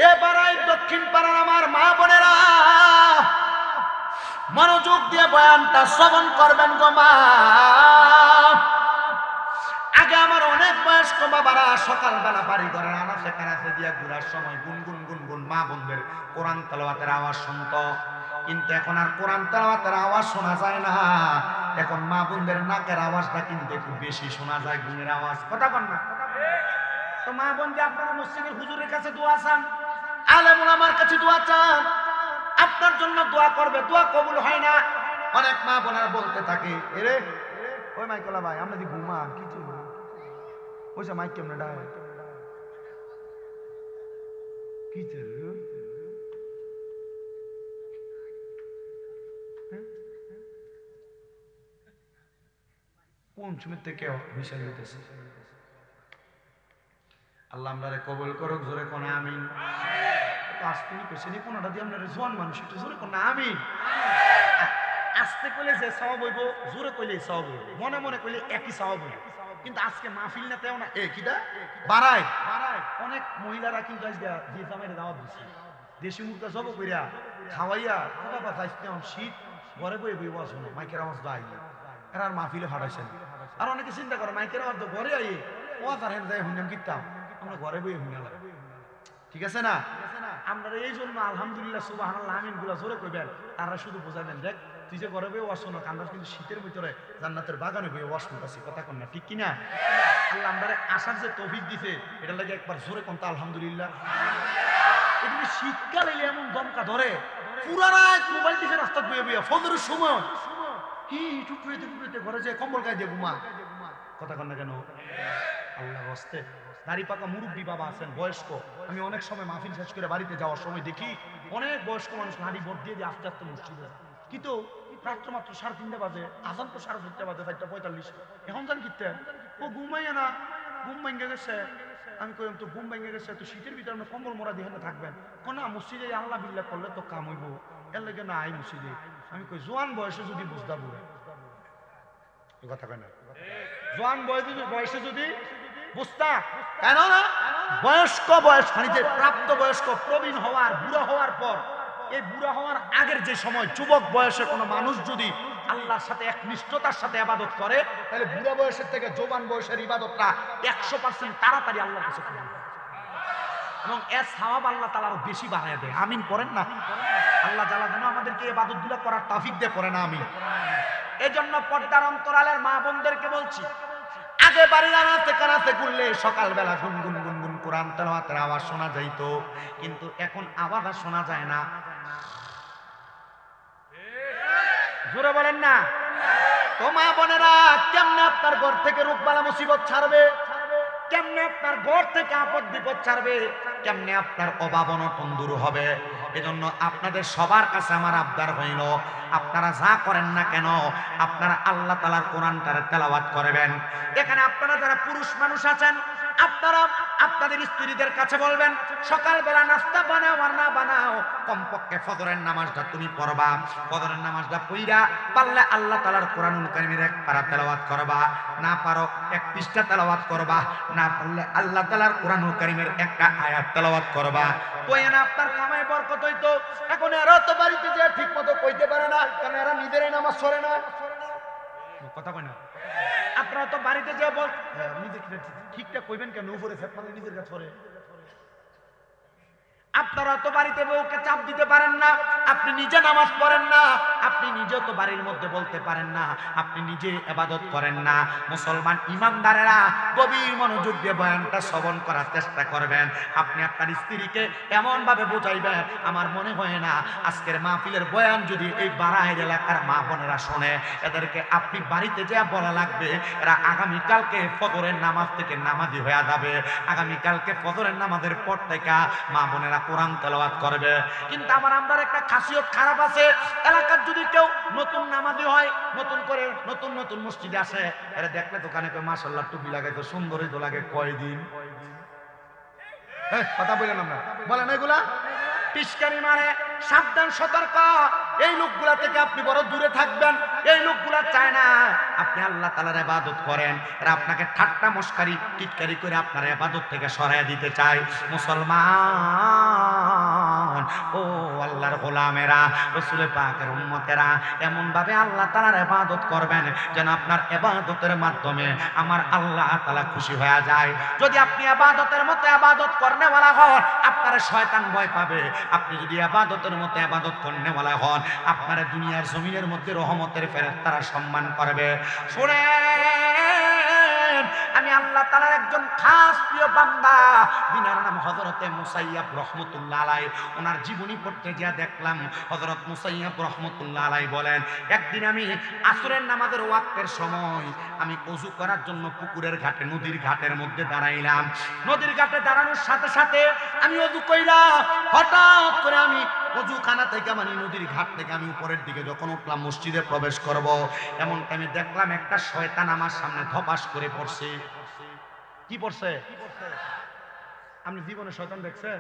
এবারে দক্ষিণ পাড়ার আমার মা বোনেরা মনোযোগ দিয়ে বয়ানটা শ্রবণ করবেন গো মা। আগে আমার অনেক বয়স্ক বাবারা সকালবেলা বাড়ি ঘরের আনাচে কানাচে দিয়ে ঘুরার সময় গুনগুন গুনগুন মা বোনদের কোরআন তেলাওয়াতের আওয়াজ শুনতো, কিন্তু এখন আর কোরআন তেলাওয়াতের আওয়াজ শোনা যায় না। এখন মা বোনদের নাকের আওয়াজটা কিন্তু একটু বেশি শোনা যায়, ঘুমের আওয়াজ। কথা বল না? তো মা বোন যে আপনারা মসজিদের হুজুরের কাছে দোয়া চান, আলেম ওলামার কাছে দোয়া চান, আপনার জন্য দোয়া করবে, দোয়া কবুল হয় না। অনেক মা বোনেরা বলতে থাকে, এরে ওই মাইকলা ভাই আমরা দি ঘুমা কি চলবে ওইসব মাইক কেমন ডায় কি চলবে কোন সময় থেকে বিষয় হইতেছে। আল্লাহ আমরা কবুল করুক, জোরে কোন আমিন। আসতে পেছে নি কোনটা দিয়ে আপনার জোয়ান মানুষ একটু জোরে কোন আমিন। আস্তে কইলে যে সওয়াব হইব, জোরে কইলে সওয়াব হইব, মনে মনে কইলে একই সওয়াব হইব। কিন্তু আজকে মাহফিল না তেও না কিটা বাড়ায় অনেক মহিলারা কিন্তু আজকে যে জামাইরে দাওয়াত দিচ্ছে, দেশি মুরগা জব কইরা খাওয়াইয়া বাবা যাইতে শীত ঘরে বই বই বসো না, মাইকের আওয়াজ দাই এরা আর মাহফিলে ফাটাইছেন। আর অনেকে চিন্তা করে মাইকের আওয়াজ তো ঘরে আই ও আর হেন যাই হুইনাম কিতাম, আমরা ঘরে বই হুইনা লাগে। ঠিক আছে না? আমরা এই জন্য আলহামদুলিল্লাহ সুবহানাল্লাহ আমিন গুলা জোরে কইবেন, তারা শুধু বোঝাবেন দেখ তুই যে ঘরে বই ওয়াশ না, আমরা কিন্তু শীতের ভিতরে জান্নাতের বাগানে বই ওয়াশ করতেছি। কথা কন না, ঠিক কিনা? আল্লাহ আমরা আসার যে তৌফিক দিছে এটা লাগে একবার জোরে কোনটা আলহামদুলিল্লাহ। এদিকে শীতকাল এলে এমন দমকা ধরে, পুরা রাত মোবাইল দিকে রাস্তা বইয়ে বইয়া ফজরের সময় টুকরুতে ঘরে যে কম্বল গায়ে দিয়ে ঘুমা। কথা কন না কেন? আল্লাহ হস্তে দাড়ি পাকা মুরব্বী বাবা আছেন বয়স্ক, আমি অনেক সময় মাহফিল শেষ করে বাড়িতে যাওয়ার সময় দেখি অনেক বয়স্ক মানুষ নারী ভোট দিয়ে আস্তে আস্তে মসজিদে, কিন্তু রাত্র মাত্র 3:30 বাজে, আজান তো 4:30 বাজে, 4:45। এখন জান কিতে ও ঘুমাইয়া না, ঘুম ভেঙে গেছে। আমি কইলাম তো ঘুম ভেঙে গেছে, তো শীতের ভিতরে আপনি কম্বল মোড়া দিয়ে থাকবেন না, মসজিদে আল্লাহ বিল্লাহ করলে তো কাম হইব, এর লাগে না আই মসজিদে। আমি কই জোয়ান বয়সে যদি বুঝদাবো, কথা কয় না, জোয়ান বয়সে যদি বুঝতা, কেন না বয়স্ক বয়স মানে যে প্রাপ্ত বয়স্ক প্রবীণ হওয়ার বুড়া হওয়ার পর, এই বুড়া হওয়ার আগের যে সময় যুবক বয়সে কোনো মানুষ যদি আল্লাহর সাথে একনিষ্ঠতার সাথে ইবাদত করে, তাহলে বুড়া বয়সের থেকে জওয়ান বয়সের ইবাদতটা 100% তাড়াতাড়ি আল্লাহর কাছে কবুল হয় এবং এর সওয়াব আল্লাহ তাআলা আরো বেশি বাড়ায় দেয়। আমিন পড়েন না? আল্লাহ তাআলা যেন আমাদেরকে ইবাদতগুলো করার তৌফিক দেয়, পড়েন আমিন। এজন্য পর্দার অন্তরালের মা বোনদেরকে বলছি, আগে বাড়ির আনাচে কানাচে ঘুরলে সকালবেলা গুনগুন গুনগুন কোরআন তেলাওয়াতের আওয়াজ শোনা যাইত, কিন্তু এখন আওয়াজ আর শোনা যায় না। জোরে বলেন না? তো মা বোনেরা, কেমনে আপনার ঘর থেকে রোগবালা মুসিবত ছাড়বে? কেমনে আপনার ঘর থেকে আপদ বিপদ ছাড়বে? কেমনে আপনার অভাব অনটন দূর হবে? এজন্য আপনাদের সবার কাছে আমার আবদার হইল, আপনারা যা করেন না কেন আপনারা আল্লাহ তাআলার কোরআনটারে তেলাওয়াত করবেন। এখানে আপনারা যারা পুরুষ মানুষ আছেন, আপনারা আপনাদের স্ত্রীদের কাছে বলবেন, সকালবেলা নাস্তা বানাও আর না বানাও, কমপক্ষে ফজরের নামাজটা তুমি পড়বা। ফজরের নামাজটা পড়া পারলে আল্লাহ তাআলার কোরআনুল কারীমের এক পারা তেলাওয়াত করবা, না পারো 1 পৃষ্ঠা তেলাওয়াত করবা, না পারলে আল্লাহ তাআলার কোরআনুল কারীমের একটা আয়াত তেলাওয়াত করবা। কইেন আপনার কামাই বরকত হইতো। এখন এরা তো বাড়িতে যে ঠিকমতো কইতে পারে না, কারণ এরা নিজেরাই নামাজ পড়ে না। কথা কয় না? আপনারা তো বাড়িতে যে বল নিজে ঠিকঠাক কইবেন কেন? উপরে ফেতমালে নিজের কাছে পড়ে। আপনারা তো বাড়িতে বউকে চাপ দিতে পারেন না, আপনি নিজে নামাজ পড়েন না, আপনি নিজেও তো বাড়ির মধ্যে বলতে পারেন না, আপনি নিজে ইবাদত করেন না। মুসলমান ইমানদারেরা গভীর মনোযোগ দিয়ে বয়ানটা শ্রবণ করার চেষ্টা করবেন। আপনি আপনার স্ত্রীকে এমন ভাবে বোঝাইবেন, আমার মনে হয় না আজকের মাহফিলের বয়ান যদি এই বাড়াইর এলাকার মা বোনেরা শোনে, এদেরকে আপনি বাড়িতে যা বলা লাগবে, এরা আগামীকালকে ফজরের নামাজ থেকে নামাজি হয়ে যাবে। আগামীকালকে ফজরের নামাজের পর থেকে মা বোনেরা কোরআন তেলাওয়াত করবে। কিন্তু আমার আমরার একটা খাসিয়ত খারাপ আছে, এলাকার যদি কেউ নতুন নামাজি হয়, নতুন করে নতুন নতুন মসজিদে আসে, এরা দেখলে দোকানে কেউ মাশাআল্লাহ টুপি লাগাই তো সুন্দরই তো লাগে, কয়দিন কথা বলেন, আমরা বলেন এগুলা পিচকারি মারে, সাবধান, সতর্ক। এই লোকগুলা থেকে আপনি বড় দূরে থাকবেন। এই লোকগুলা চায় না আপনি আল্লাহ তাআলার ইবাদত করেন, এরা আপনাকে ঠাট্টা মশকারি টিটকারি করে আপনার ইবাদত থেকে সরায় দিতে চায়। মুসলমান ও আল্লাহর গোলামেরা, রাসূল পাকের উম্মতেরা, এমন ভাবে আল্লাহ তাআলার ইবাদত করবেন যেন আপনার ইবাদতের মাধ্যমে আমার আল্লাহ তাআলা খুশি হয়ে যায়। যদি আপনি ইবাদতের মতো ইবাদত করনেওয়ালা হন, আপনার শয়তান ভয় পাবে। আপনি যদি ইবাদতের মতো ইবাদত করনেওয়ালা হন, আপনার দুনিয়ার জমিনের মধ্যে রহমতের ফেরেশতারা সম্মান করবে। শুনেন, আমি আল্লাহ তাআলার একজন খাস প্রিয় বান্দা, যিনার নাম হযরতে মুসাইয়্যিব রাহমাতুল্লাহ আলাইহি। ওনার জীবনী পড়তে গিয়ে দেখলাম হযরত মুসাইয়্যিব রাহমাতুল্লাহ আলাইহি বলেন, একদিন আমি আসরের নামাজের ওয়াক্তের সময় আমি ওযু করার জন্য পুকুরের ঘাটে, নদীর ঘাটের মধ্যে দাঁড়াইলাম। নদীর ঘাটে দাঁড়ানোর সাথে সাথে আমি ওযু কইলাম। হঠাৎ করে আমি ওযুখানা থেকে, মানে নদীর ঘাট থেকে আমি উপরের দিকে যখন উঠলাম মসজিদে প্রবেশ করব, এমন আমি দেখলাম একটা শয়তান আমার সামনে ধপাস করে পড়ছে। কি পড়ছে? আপনি জীবনে শয়তান দেখছেন?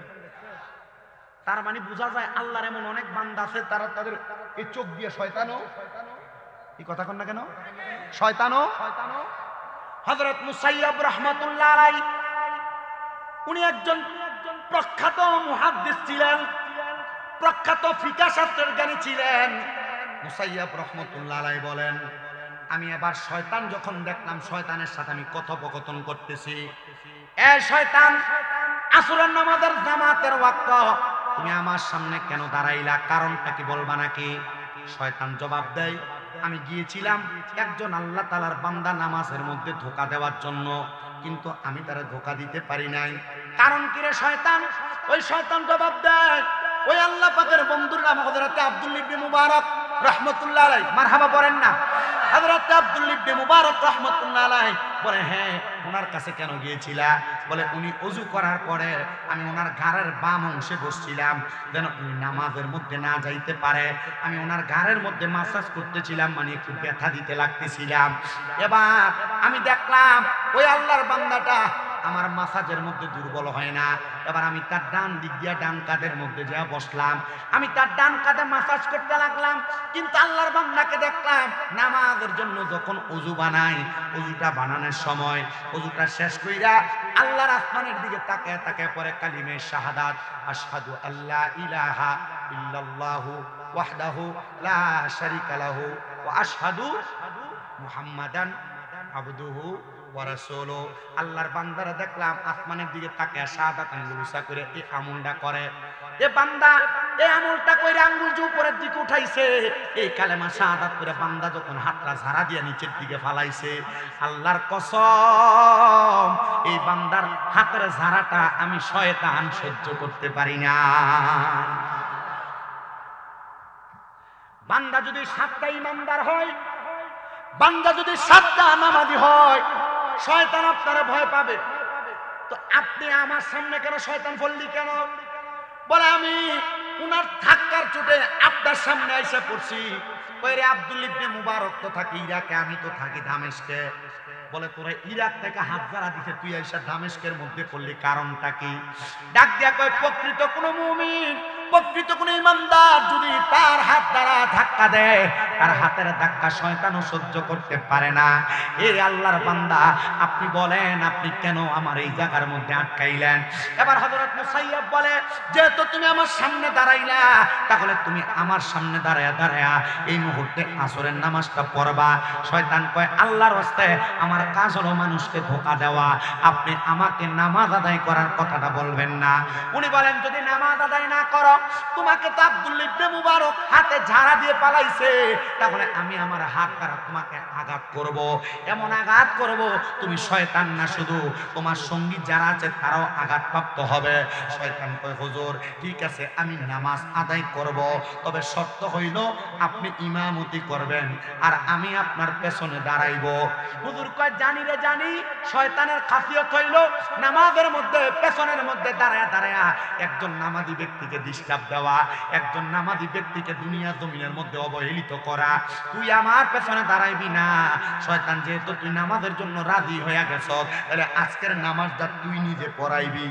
তার মানে বোঝা যায় আল্লাহর এমন অনেক বান্দা আছে, তারা তাদের এই চোখ দিয়ে শয়তানও, এই কথা কন না কেন, শয়তানও। হযরত মুসাইয়্যিব রাহমাতুল্লাহ আলাইহি উনি একজন প্রখ্যাত মুহাদ্দিস ছিলেন, প্রখ্যাত ফিকহ শাস্ত্রের জ্ঞানী ছিলেন। মুসাইয়্যিব রাহমাতুল্লাহ আলাইহি বলেন, আমি এবার শয়তান যখন দেখলাম, শয়তানের সাথে আমি কথোপকথন করতেছি। এ শয়তান, আসরের নামাজের জামাতের ওয়াক্ত তুমি আমার সামনে কেন দাঁড়াইলা? কারণটা কি বলবা নাকি? শয়তান জবাব দেয়, আমি গিয়েছিলাম একজন আল্লাহ তাআলার বান্দা নামাজের মধ্যে ধোঁকা দেওয়ার জন্য, কিন্তু আমি তারে ধোঁকা দিতে পারি নাই। কারণ কি রে শয়তান? ওই শয়তান জবাব দেয়, ওই আল্লাহ পাকের বন্ধুর নাম হযরত আব্দুল্লাহ ইবনে মুবারক রাহমাতুল্লাহ আলাইহি। মারহাবা বলেন না? হযরত আব্দুল্লাহ ইবনে মুবারক রাহমাতুল্লাহ আলাইহি বলে, হ্যাঁ, ওনার কাছে কেন গিয়েছিলা? বলে, উনি ওযু করার পরে আমি ওনার ঘাড়ের বাম অংশে বসছিলাম যেন উনি নামাজের মধ্যে না যাইতে পারে। আমি ওনার ঘাড়ের মধ্যে মাসাজ করতেছিলাম, মানে একটু ব্যথা দিতে লাগতেছিলাম। এবার আমি দেখলাম ওই আল্লাহর বান্দাটা আমার মাসাজের মধ্যে দুর্বল হয় না। এবার আমি তার ডান দিক দিয়ে ডান কাঁধের মধ্যে যা বসলাম, আমি তার ডান কাঁধে মাসাজ করতে লাগলাম। কিন্তু আল্লাহর বান্দাকে দেখলাম নামাজের জন্য যখন ওযু বানায়, ওযুটা বানানোর সময় ওযুটা শেষ কইরা আল্লাহর আসমানের দিকে তাকায় তাকায় পরে কালিমে শাহাদাত, আশহাদু আল্লা ইলাহা ইল্লাল্লাহু ওয়াহদাহু লা শারীকা লাহু ওয়া আশহাদু মুহাম্মাদান আবদুহু ওয়া রাসূলুহু। আল্লাহর বান্দারা দেখলাম আসমানের দিকে তাকায় শাহাদাত আঙ্গুল উঁচা করে এই আমলটা করে। এ বান্দা এই আমলটা কইরা আঙ্গুল যে উপরের দিকে উঠাইছে, এই কালেমা শাহাদাত করে বান্দা যখন হাতটা ঝাড়া দিয়ে নিচের দিকে ফালাইছে, আল্লাহর কসম এই বান্দার হাতের ঝাড়াটা আমি শয়তান সহ্য করতে পারি না। বান্দা যদি সাতটা ইমানদার হয়, বান্দা যদি সাতটা নামাজি হয়, শয়তান আপনারা ভয় পাবে। তো আপনি আমার সামনে কেন শয়তান বললি কেন? বলে, আমি উনার ধাক্কার চোটে আপনার সামনে এসে পড়ছি। ওরে আব্দুল্লাহ ইবনে মুবারক তো থাকে ইরাকে, আমি তো থাকি দামেস্কে। বলে, তোরা ইরাক থেকে হাত যারা দিতে তুই এসে দামেস্কের মধ্যে পড়লি, কারণটা কি? ডাক দিয়া কয়, প্রকৃত কোন মুমিন, প্রকৃত কোন ইমানদার যদি তার হাত দ্বারা ধাক্কা দেয়, তার হাতের ধাক্কা শয়তানও সহ্য করতে পারে না। এই আল্লাহর বান্দা, আপনি বলেন আপনি কেন আমার এই জায়গার মধ্যে আটকাইলেন? এবার হযরত মুসাইয়্যিব বলে, যেহেতু তুমি আমার সামনে দাঁড়াইলা, তাহলে তুমি আমার সামনে দাঁড়ায়া দাঁড়ায়া এই মুহূর্তে আসরের নামাজটা পড়বা। শয়তান কয়, আল্লাহর রাস্তে আমার কাজ হলো মানুষকে ধোঁকা দেওয়া, আপনি আমাকে নামাজ আদায় করার কথাটা বলবেন না। উনি বলেন, যদি নামাজ আদায় না করো, তোমাকে তো আব্দুল্লাহ ইবনে মুবারক হাতে ঝাড়া দিয়ে পালাইছে, তাহলে আমি আমার হাত দ্বারা তোমাকে আঘাত করব, এমন আঘাত করব তুমি শয়তান না, শুধু তোমার সঙ্গী যারা আছে তারাও আঘাতপ্রাপ্ত হবে। শয়তান কয়, হুজুর ঠিক আছে, আমি নামাজ আদায় করব, তবে শর্ত হইল আপনি ইমামতি করবেন আর আমি আপনার পেছনে দাঁড়াইব। হুজুর কয়, জানি রে জানি, শয়তানের খাসিয়ত হইল নামাজের মধ্যে পেছনের মধ্যে দাঁড়ায়া দাঁড়ায়া একজন নামাজি ব্যক্তিকে ডিস্টার্ব দেওয়া, একজন নামাজি ব্যক্তিকে দুনিয়া জমিনের মধ্যে অবহেলিত করা। তুই আমার পেছনে দাঁড়াইবি না। শয়তান, যেহেতু তুই নামাজের জন্য রাজি হয়ে গেছ, তাহলে আজকের নামাজটা তুই নিজে পড়াইবি।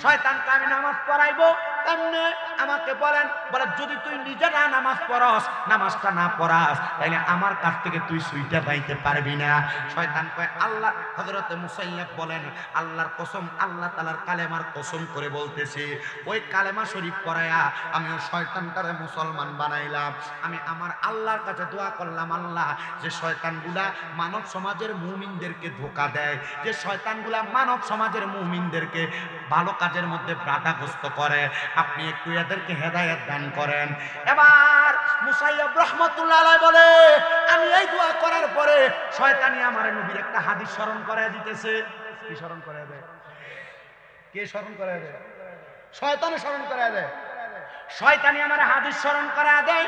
শয়তানকে আমি নামাজ পড়াইবো, এমনি আমাকে বলেন, বলে যদি তুই নিজে না নামাজ পড়স, নামাজটা না পড়াস, তাইলে আমার কাছ থেকে তুই সুইটা পাইতে পারবি না। শয়তান কয় আল্লাহ, হযরত মুসাইয়্যিব বলেন আল্লাহর কসম, আল্লাহ তাআলার কালেমার কসম করে বলতেছি, ওই কালেমা শরীফ পড়ায়া আমি ওই শয়তানটারে মুসলমান বানাইলাম। আমি আমার আল্লাহর কাছে দোয়া করলাম, আল্লাহ যে শয়তানগুলা মানব সমাজের মুমিনদেরকে ধোঁকা দেয়, যে শয়তানগুলা মানব সমাজের মুমিনদেরকে ভালো কাজের মধ্যে বাধাগ্রস্ত করে, আপনি একটু এদেরকে হেদায়েত দান করেন। এবার মুসাইয়্যিব রাহমাতুল্লাহ আলাইহি বলে, আমি এই দোয়া করার পরে শয়তানি আমার নবীর একটা হাদিস স্মরণ করায় দিতেছে। কি স্মরণ করায় দেয়? কে স্মরণ করায় দেয়? শয়তানে স্মরণ করায় দেয়। শয়তানি আমার হাদিস স্মরণ করায় দেয়।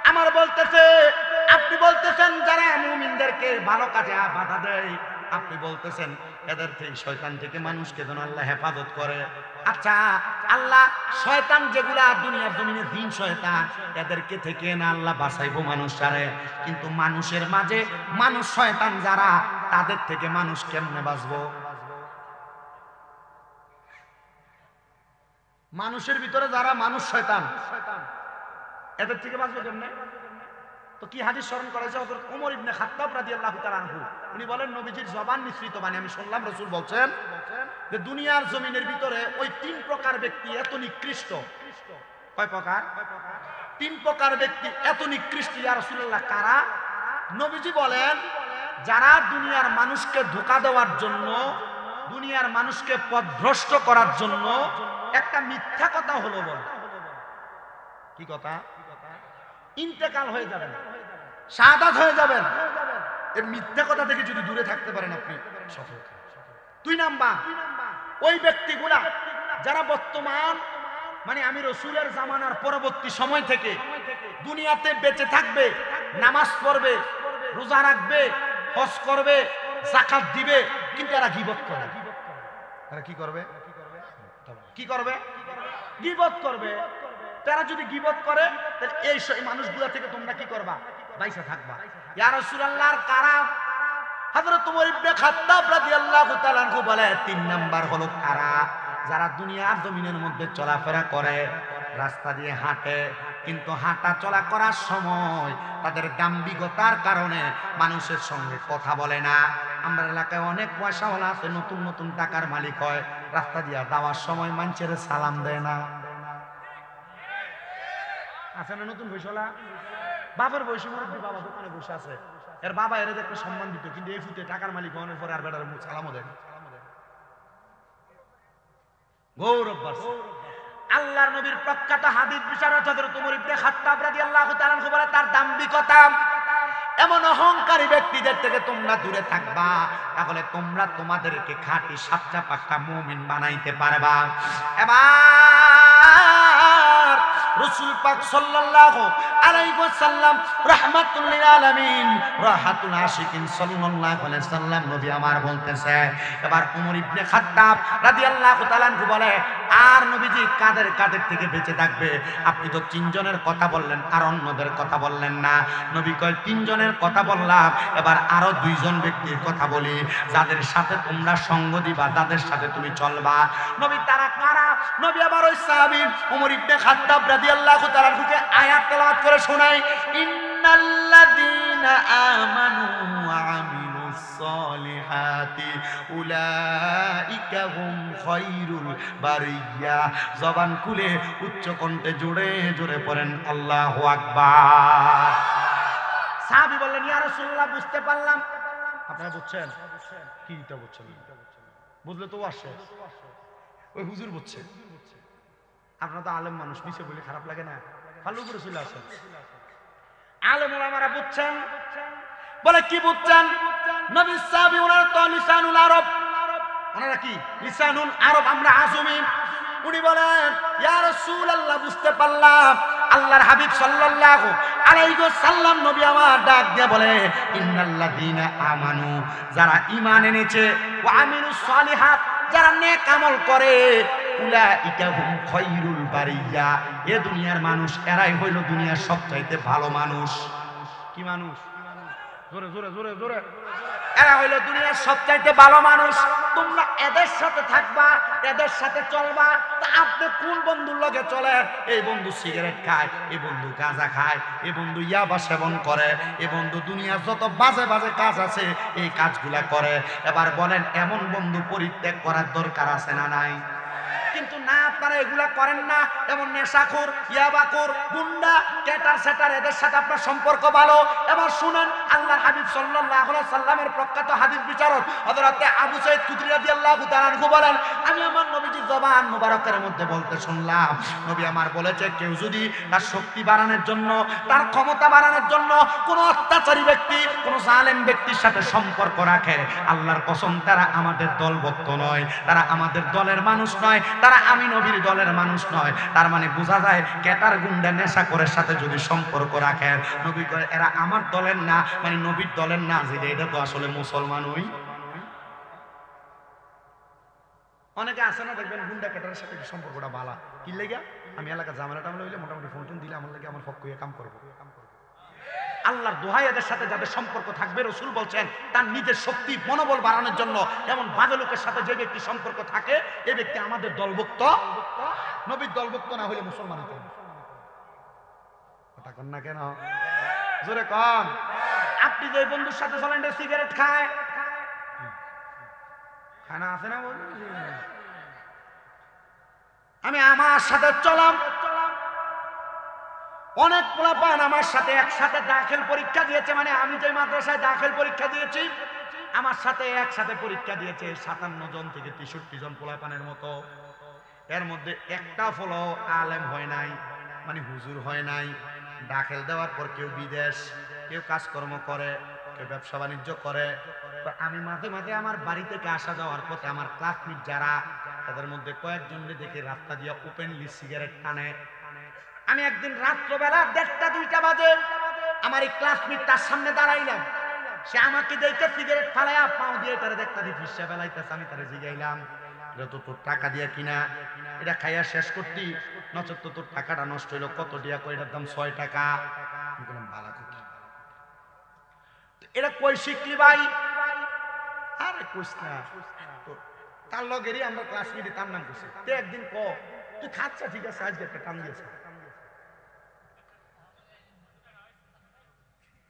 আমার বলতেছে, আপনি বলতেছেন যারা মুমিনদেরকে ভালো কাজে বাধা দেয়, আপনি বলতেছেন এদের থেকে, শয়তান থেকে মানুষকে যেন আল্লাহ হেফাজত করে। আচ্ছা, আল্লাহ শয়তান যেগুলা দুনিয়ার জমিনে জিন শয়তান, এদেরকে থেকে না আল্লাহ বাঁচাইবো মানুষরে, কিন্তু মানুষের মাঝে মানুষ শয়তান যারা, তাদের থেকে মানুষ কেমনে বাঁচবো? মানুষের ভিতরে যারা মানুষ শয়তান, এদের থেকে বাঁচবে কেমনে? তো কি হাদিস স্মরণ করেছে হযরত ওমর ইবনে খাত্তাব রাদিয়াল্লাহু তাআলা আনহু, উনি বলেন নবীজির জবান মিশ্রিত বাণী আমি শুনলাম, রাসূল বলছেন যে দুনিয়ার জমিনের ভিতরে ওই তিন প্রকার ব্যক্তি এত নিকৃষ্ট। কয় প্রকার? তিন প্রকার ব্যক্তি এত নিকৃষ্ট। ইয়া রাসূলুল্লাহ কারা? নবীজি বলেন যারা দুনিয়ার মানুষকে ধোঁকা দেওয়ার জন্য, দুনিয়ার মানুষকে পথভ্রষ্ট করার জন্য একটা মিথ্যা কথা হলো বল। কি কথা? ইন্তেকাল হয়ে যাবেন, শাহাদাত হয়ে যাবেন। এই মিথ্যা কথা থেকে যদি দূরে থাকতে পারেন আপনি সফল। 2 নাম্বার, ওই ব্যক্তিগুলা যারা বর্তমান মানে আমি রাসূলের জামানার পরবর্তী সময় থেকে দুনিয়াতে বেঁচে থাকবে, নামাজ পড়বে, রোজা রাখবে, হজ করবে, যাকাত দিবে, কিন্তু এরা গীবত করে। এরা কি করবে? কি করবে? গীবত করবে। তারা যদি গীবত করে, তাহলে এই মানুষগুলা থেকে তোমরা কি করবা? বাইসা থাকবা। ইয়া রাসূলুল্লাহর কারা? হযরত ওমর ইবনে খাত্তাব রাদিয়াল্লাহু তাআলা আনহু বলে 3 নাম্বার হলো কারা? যারা দুনিয়ার জমিনের মধ্যে চলাফেরা করে, রাস্তা দিয়ে হাঁটে, কিন্তু হাঁটা চলা করার সময় তাদের গাম্ভীর্যতার কারণে মানুষের সঙ্গে কথা বলে না। আমরা এলাকায় অনেক পয়সাওয়ালা আছে, নতুন নতুন টাকার মালিক হয়, রাস্তা দিয়ে যাওয়ার সময় মানুষের সালাম দেয় না। আছে না নতুন বৈশালা? বাবার বয়সী মুরব্বী বাবা দোকানে বসে আছে, এর বাবা এর একটা সম্মান দিত, কিন্তু এই ফুটে টাকার মালিক হওয়ার পরে আর বেটার সালামও দেয়। গৌরব বাড়ছে। আল্লাহর নবীর প্রখ্যাত হাদিস বিশারদ হযরত ওমর ইবনে খাত্তাব রাদিয়াল্লাহু তাআলা আনহু বলে তার দাম্ভিকতা, এমন অহংকারী ব্যক্তিদের থেকে তোমরা দূরে থাকবা, তাহলে তোমরা তোমাদেরকে খাঁটি সাচ্চা পাক্কা মুমিন বানাইতে পারবা। এবার রাসূল পাক সাল্লাল্লাহু আলাইহি ওয়াসাল্লাম রাহমাতুল লিল আলামিন রাহাতুল আশিকিন সাল্লাল্লাহু আলাইহি ওয়াসাল্লাম নবী আমার বলতেছে, এবার ওমর ইবনে খাত্তাব রাদিয়াল্লাহু তাআলা আনহু বলে, আর নবীজি কাদের থেকে বেঁচে থাকবে? আপনি তো 3 জনের কথা বললেন, আর অন্যদের কথা বললেন না। নবী কয় 3 জনের কথা বললাম, এবার আরো 2 জন ব্যক্তির কথা বলি, যাদের সাথে তোমরা সঙ্গ দিবা, যাদের সাথে তুমি চলবা। নবী তারা কারা? নবী আবার ওই সাহাবী ওমর ইবনে খাত্তাব রাদিয়াল্লাহু তাআলা আনহুকে আয়াত তেলাওয়াত করে শোনায়, ইন্নাল্লাযীনা আমানু ওয়া আমিলুস সালিহাতি উলাইকা হুম খায়রুল বারিয়া। জবান খুলে উচ্চ কণ্ঠে জোরে জোরে পড়েন আল্লাহু আকবার। সাহাবী বললেন, ইয়া রাসূলুল্লাহ বুঝতে পারলাম। আপনারা বুঝছেন? কিটা বুঝছেন? বুঝলে তো আসে, ওই হুজুর বুঝছে। আপনারা তো আলেম মানুষ, নিচে বলে খারাপ লাগে না, ভালো করে চলে আসেন। আলেম ওলামারা বুঝছেন। বলে কি বুঝছেন? নবী সাহাবী ওনারা তো লিসানুল আরব, ওনারা কি লিসানুল আরব, আমরা আজমি। উনি বলেন, ইয়া রাসূলুল্লাহ বুঝতে পারলাম। আল্লাহর হাবিব সাল্লাল্লাহু আলাইহি ওয়াসাল্লাম নবী আমার ডাক দিয়ে বলে, ইন্নাল্লাযীনা আমানু, যারা ঈমান এনেছে, ওয়া আমিলুস সালিহাত, যারা নেক আমল করে, উলাইকা হুম খায়রুল বারিয়া, এ দুনিয়ার মানুষ, এরাই হইল দুনিয়ার সবচাইতে ভালো মানুষ। কি মানুষ? জোরে জোরে জোরে জোরে। এরা হইল দুনিয়ার সবচাইতে ভালো মানুষ। তোমরা এদের সাথে থাকবা, এদের সাথে চলবা। তা আপনি কোন বন্ধুর লগে চলেন? এই বন্ধু সিগারেট খায়, এই বন্ধু গাঁজা খায়, এই বন্ধু ইয়াবা সেবন করে, এই বন্ধু দুনিয়ার যত বাজে বাজে কাজ আছে এই কাজগুলা করে। এবার বলেন এমন বন্ধু পরিত্যাগ করার দরকার আছে না নাই? কিন্তু না, আপনারা এগুলা করেন না। এমন নেশাখোর, ইয়াবাখোর, গুন্ডা, ক্যাটার সেটার এদের সাথে আপনার সম্পর্ক ভালো। এবার শুনেন আল্লাহর হাবিব সাল্লাল্লাহু আলাইহি সাল্লামের প্রখ্যাত হাদিস বিচারক হযরত আবু সাঈদ খুদরী রাদিয়াল্লাহু তাআলা আনহু বলেন, আমি আমার নবীজির জবান মুবারকের মধ্যে বলতে শুনলাম, নবী আমার বলেছে, কেউ যদি তার শক্তি বাড়ানোর জন্য, তার ক্ষমতা বাড়ানোর জন্য কোন অত্যাচারী ব্যক্তি, কোন জালেম ব্যক্তির সাথে সম্পর্ক রাখে, আল্লাহর কসম তারা আমাদের দলভুক্ত নয়, তারা আমাদের দলের মানুষ নয়, তারা আমি নবীর দলের মানুষ নয়। তার মানে বোঝা যায় ক্যাটার গুন্ডা নেশাখোরের সাথে যদি সম্পর্ক রাখেন, নবী কয় এরা আমার দলের না, মানে নবীর দলের না। যে এটা তো আসলে মুসলমানই। অনেকে আছে না, দেখবেন গুন্ডা ক্যাটারের সাথে সম্পর্কটা ভালো, কি লেগে আমি এলাকা ঝামেলা টামেলা হইলে মোটামুটি ফোন টোন দিলে আমার লাগে আমার পক্ষ কাম করবো। আল্লাহর দোহাই এদের সাথে যাদের সম্পর্ক থাকবে, রাসূল বলছেন তার নিজের শক্তি মনোবল বাড়ানোর জন্য এমন বাজে লোকের সাথে যে ব্যক্তি সম্পর্ক থাকে, এই ব্যক্তি আমাদের দলভুক্ত, নবীর দলভুক্ত না হইলে মুসলমান হতে হবে। কথা কন না কেন? জোরে কন। আপনি যে বন্ধুর সাথে চলেন সিগারেট খায়, খানা আছে না বন্ধু, আমি আমার সাথে চলাম, অনেক পোলাপান আমার সাথে একসাথে দাখিল পরীক্ষা দিয়েছে, মানে আমি যে মাদ্রাসায় দাখিল পরীক্ষা দিয়েছি আমার সাথে একসাথে পরীক্ষা দিয়েছে 57 জন থেকে 63 জন পোলাপানের মতো। এর মধ্যে একটা ফলো আলেম হয় নাই, মানে হুজুর হয় নাই। দাখিল দেওয়ার পর কেউ বিদেশ, কেউ কাজকর্ম করে, কেউ ব্যবসা বাণিজ্য করে। তো আমি মাঝে মাঝে আমার বাড়ি থেকে আসা যাওয়ার পথে আমার ক্লাসমেট যারা, তাদের মধ্যে কয়েকজনকে দেখে রাস্তা দিয়ে ওপেনলি সিগারেট টানে। আমি একদিন রাত্রবেলা 1:30-2টা বাজে আমার এই ক্লাসমেট তার সামনে দাঁড়াইলাম, সে আমাকে দেখে সিগারেট ফালাইয়া পাও দিয়ে তারা দেখতে দিয়ে ফিসা ফেলাইতেছে। আমি তারা জিগাইলাম, এটা তো তোর টাকা দিয়া কিনা, এটা খাইয়া শেষ করতি, নচেত তোর টাকাটা নষ্ট হইলো, কত দিয়া? কই এটার দাম 6 টাকা। আমি বললাম ভালো কথা, এটা কই শিখলি ভাই? আরে কইস না, তো তার লগেরই আমরা ক্লাসমেটে, তার নাম কইছে। তে একদিন ক তুই খাচ্ছা, ঠিক আছে আজকে একটা টান দিয়েছে,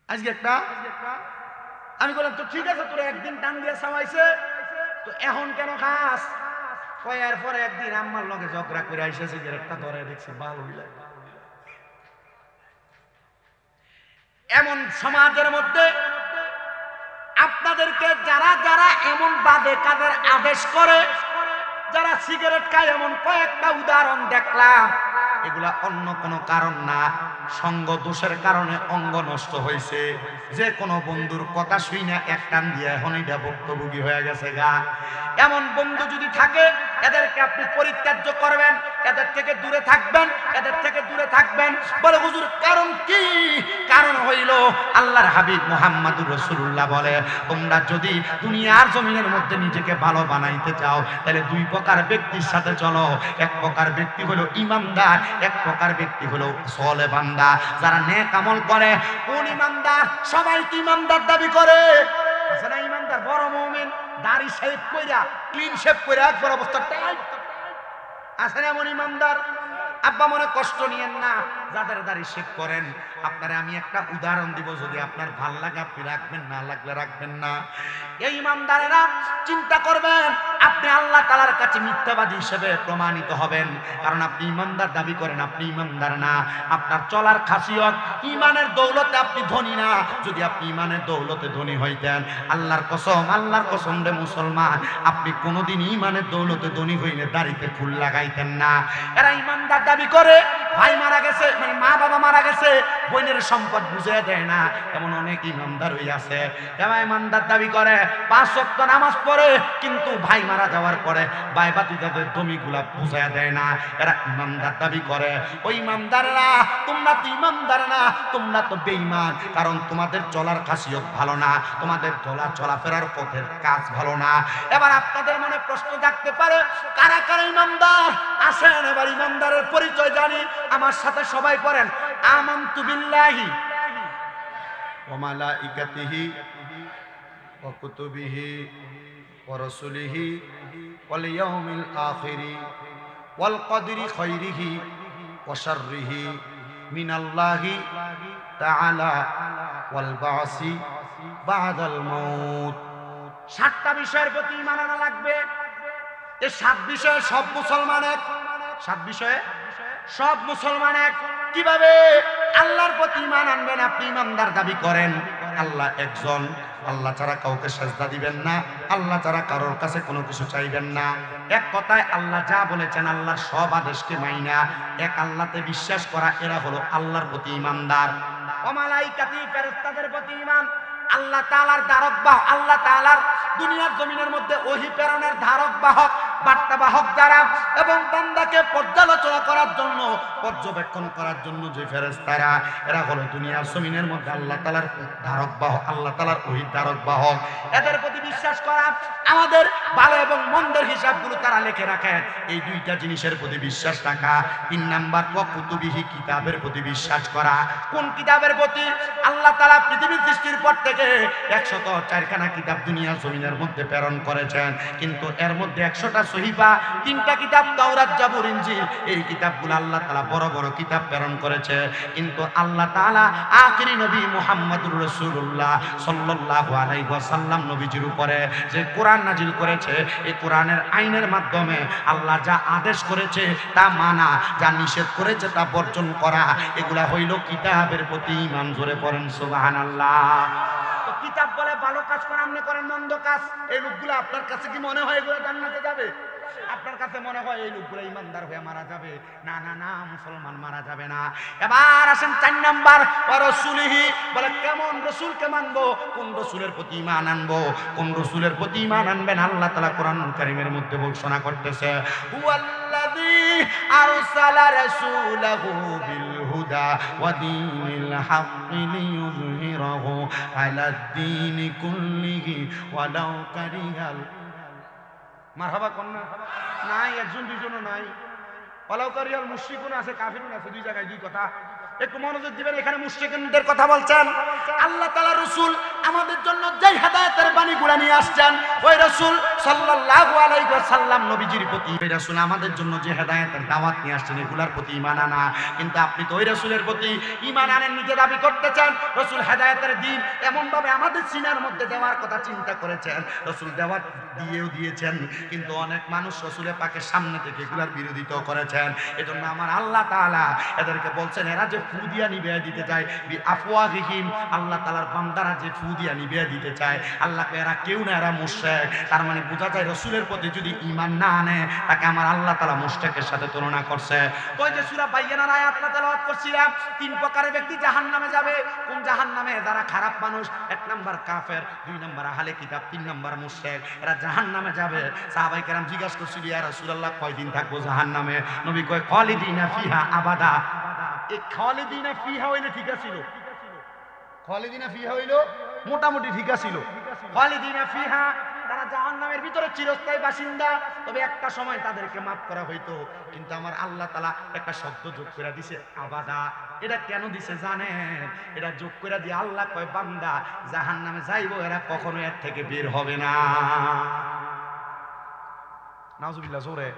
আজকে একটা। আমি বললাম তো ঠিক আছে, তোর একদিন টান দিয়ে সামাইছে, তো এখন কেন খাস? কয়ার পরে একদিন আম্মার লগে ঝগড়া করে আইসে সিগারেটটা ধরে দেখছি ভালো হইল। এমন সমাজের মধ্যে আপনাদেরকে যারা যারা এমন বাদে কাজের আদেশ করে, যারা সিগারেট খায়, এমন কয়েকটা উদাহরণ দেখলাম। এগুলা অন্য কোনো কারণ না, সঙ্গ দোষের কারণে অঙ্গ নষ্ট হয়েছে। যে কোনো বন্ধুর কথা শুই না এক টান দিয়ে এখন এটা ভুক্তভোগী হয়ে গেছে গা। এমন বন্ধু যদি থাকে এদেরকে আপনি পরিত্যাজ্য করবেন, এদের থেকে দূরে থাকবেন, এদের থেকে দূরে থাকবেন। বলে হুজুর কারণ কি? কারণ হইল আল্লাহর হাবিব মুহাম্মদুর রাসূলুল্লাহ বলে, তোমরা যদি দুনিয়ার জমিনের মধ্যে নিজেকে ভালো বানাইতে চাও তাহলে দুই প্রকার ব্যক্তির সাথে চলো। এক প্রকার ব্যক্তি হলো ইমানদার, এক প্রকার ব্যক্তি হলো সলে বান্দা, যারা নেক আমল করে। কোন ইমানদার? সবাই কি ইমানদার দাবি করে? আছে না ইমানদার বড় মুমিন, দাড়ি শেভ কইরা, ক্লিন শেভ কইরা একবার অবস্থা টাইট, আছে না এমন ইমানদার? আব্বা মনে কষ্ট নিয়েন না যাদের দাড়ি শেভ করেন। আপনারে আমি একটা উদাহরণ দিব, যদি আপনার ভাল লাগে আপনি রাখবেন, না লাগলে রাখবেন না। এই ইমানদারেরা চিন্তা করবেন আপনি আল্লাহ তাআলার কাছে মিথ্যাবাদী হিসেবে প্রমাণিত হবেন, কারণ আপনি ইমানদার দাবি করেন, আপনি ইমানদার না। আপনার চলার খাসিয়ত ইমানের দৌলতে আপনি ধনী না। যদি আপনি ইমানের দৌলতে ধনী হইতেন, আল্লাহর কসম রে মুসলমান, আপনি কোনোদিন ইমানের দৌলতে ধনী হইলে দাড়িতে ফুল লাগাইতেন না। এরা ইমানদার দাবি করে, ভাই মারা গেছে, মানে মা বাবা মারা গেছে, বোনের সম্পদ বুঝে দেয় না। এমন অনেক ইমানদার হয়ে আছে, এরা ইমানদার দাবি করে, 5 ওয়াক্ত নামাজ পড়ে, কিন্তু ভাই মারা যাওয়ার পরে ভাই ভাতিজাদের জমিগুলা বুঝে দেয় না। এরা ইমানদার দাবি করে। ওই ইমানদাররা, তোমরা তো ইমানদার না, তোমরা তো বেঈমান, কারণ তোমাদের চলার খাসিয়ত ভালো না, তোমাদের চলাফেরার পথের কাজ ভালো না। এবার আপনাদের মনে প্রশ্ন থাকতে পারে, কারা কারা ইমানদার? আসেন এবার ইমানদারের পরিচয় জানি। আমার সাথে সবাই পড়েন, আমানতু বিল্লাহি ওয়া মালাইকাতিহি ওয়া কুতুবিহি ওয়া রাসূলিহি ওয়াল ইয়াউমিল আখিরি ওয়াল কদরি খাইরিহি ওয়া শাররিহি মিনাল্লাহি তাআলা ওয়াল বাসি বাদাল মাউত। 7টা বিষয়ের প্রতি ঈমান আনা লাগবে। এই 7 বিষয়ে সব মুসলমান এক। 7 বিষয়ে সব মুসলমান এক। কিভাবে আল্লাহর প্রতি ঈমান আনবেন? আপনি ঈমানদার দাবি করেন, আল্লাহ একজন, আল্লাহ ছাড়া কাউকে সেজদা দিবেন না, আল্লাহ ছাড়া কারোর কাছে কোনো কিছু চাইবেন না। এক কথায় আল্লাহ যা বলেছেন আল্লাহর সব আদেশকে মাইনা এক আল্লাহতে বিশ্বাস করা, এরা হলো আল্লাহর প্রতি ঈমানদার। ওয়া মালাইকাতি, ফেরেশতাদের প্রতি ঈমান। আল্লাহ তাআলার ধারক বাহক, আল্লাহ তাআলার দুনিয়ার জমিনের মধ্যে ওহী প্রেরণের ধারক বাহক, বার্তাবাহক যারা, এবং বান্দাকে পর্যালোচনা করার জন্য, পর্যবেক্ষণ করার জন্য যে ফেরেশতারা, এরা হলো দুনিয়ার জমিনের মধ্যে আল্লাহ তাআলার ধারক বাহক, আল্লাহ তাআলার ওহী ধারক বাহক। এদের প্রতি বিশ্বাস করা, আমাদের ভালো এবং মন্দের হিসাবগুলো তারা লিখে রাখেন, এই 2টা জিনিসের প্রতি বিশ্বাস রাখা। 3 নাম্বার ওয়া কুতুবিহি, কিতাবের প্রতি বিশ্বাস করা। কোন কিতাবের প্রতি? আল্লাহ তাআলা পৃথিবী সৃষ্টির পর থেকে 104খানা কিতাব দুনিয়ার জমিনের মধ্যে প্রেরণ করেছেন, কিন্তু এর মধ্যে 100টা সহিফা, 3টা কিতাব তাওরাত, জাবুর, ইনজিল, এই কিতাবগুলো আল্লাহ তাআলা বড় বড় কিতাব প্রেরণ করেছে। কিন্তু আল্লাহ তাআলা আখিরি নবী মুহাম্মদুর রাসূলুল্লাহ সাল্লাল্লাহু আলাইহি ওয়াসাল্লাম নবীজির উপরে যে কোরআন নাজিল করেছে, এই কোরআনের আইনের মাধ্যমে আল্লাহ যা আদেশ করেছে তা মানা, যা নিষেধ করেছে তা বর্জন করা, এগুলা হইল কিতাবের প্রতি ঈমান। জোরে পড়েন সুবহানাল্লাহ। তো কিতাব বলে ভালো কাজ করেন, আপনি করেন মন্দ কাজ, এই লোকগুলো আপনার কাছে কি মনে হয় এগুলো জান্নাতে যাবে? আপনার কাছে মনে হয় এই লোকগুলো ইমানদার হয়ে মারা যাবে? না না না, মুসলমান মারা যাবে না। এবার আসেন 4 নাম্বার, ওয়া রাসূলিহি, বলে কেমন রাসূলকে মানবো, কোন রাসূলের প্রতি ঈমান আনবো, কোন রাসূলের প্রতি ঈমান আনবেন? আল্লাহ তাআলা কোরআনুল কারীমের মধ্যে ঘোষণা করতেছে, হুয়াল্লাযী আরসালা রাসূলাহু বিল হুদা ওয়া দীনিল হাক্কি লিইয়ুযহিরাহু আলাদ-দীনি কুল্লিহি ওয়ালাউ কারিহাল। মারহাবা কোন নাই, একজন দুইজনও নাই। ওয়ালাউ কারিহাল মুশরিকুন আছে, কাফিরুন আছে, 2 জায়গায় 2 কথা। একটু মনোযোগ দিবেন, এখানে মুশরিকদের কথা বলছেন। আল্লাহ তাআলা রাসূল আমাদের জন্য যেই হেদায়েতের বাণীগুলো নিয়ে আসছেন, ওই রাসূল সাল্লাল্লাহু আলাইহি ওয়াসাল্লাম নবীজির প্রতি, ওই রাসূল আমাদের জন্য যে হেদায়েতের দাওয়াত নিয়ে আসছেন, এগুলার প্রতি ঈমান আনা। কিন্তু আপনি তো ওই রাসূলের প্রতি ঈমান আনেন, নিজে দাবি করতেছেন রাসূল হেদায়েতের দ্বীন এমন ভাবে আমাদের সিনার মধ্যে দেওয়ার কথা চিন্তা করেছেন, রাসূল দাওয়াত দিয়েছেন, কিন্তু অনেক মানুষ রাসূলের পাকের সামনে থেকে এগুলার বিরোধিতা করেছেন। এজন্য আমার আল্লাহ তাআলা এদেরকে বলছেন, এরা যে ফু দিয়া নিভিয়ে দিতে চায়, আফওয়াহিহিম, আল্লাহ তাআলার বান্দারা যে ফু দিয়া নিভিয়ে দিতে চায়, আল্লাহকে এরা কেউ না, এরা মুশরিক। তার মানে বোঝা যায় রাসূলের প্রতি যদি ঈমান না আনে, তাকে আমার আল্লাহ তাআলা মুশরিকের সাথে তুলনা করছে। ওই যে সূরা বাইয়ানার আয়াতটা তেলাওয়াত করছিলাম, 3 প্রকারের ব্যক্তি জাহান্নামে যাবে। কোন জাহান্নামে? যারা খারাপ মানুষ, 1 নাম্বার কাফের, 2 নাম্বার আহলে কিতাব, 3 নাম্বার মুশরিক, এরা জাহান্নামে যাবে। সাহাবায়ে কেরাম জিজ্ঞাসা করছিল, ইয়া রাসূলুল্লাহ কয়দিন থাকবো জাহান্নামে? নবী কয়, খালিদিনা ফিহা আবাদা। এই খালিদিনা ফিহা হইলে ঠিক আছিল, খালিদিনা ফিহা হইল মোটামুটি ঠিক আছিল। খালিদিনা ফিহা, তারা জাহান্নামের ভিতরে চিরস্থায়ী বাসিন্দা। তবে একটা সময় তাদেরকে মাফ করা হইতো, কিন্তু আমার আল্লাহ তাআলা একটা শব্দ যোগ করে দিছে, আবাদা। এটা কেন দিছে জানেন? এটা যোগ করে দিয়ে আল্লাহ কয়, বান্দা জাহান্নামে যাইবো, এরা কখনো এর থেকে বের হবে না। নাউজুবিল্লাহ। জোরে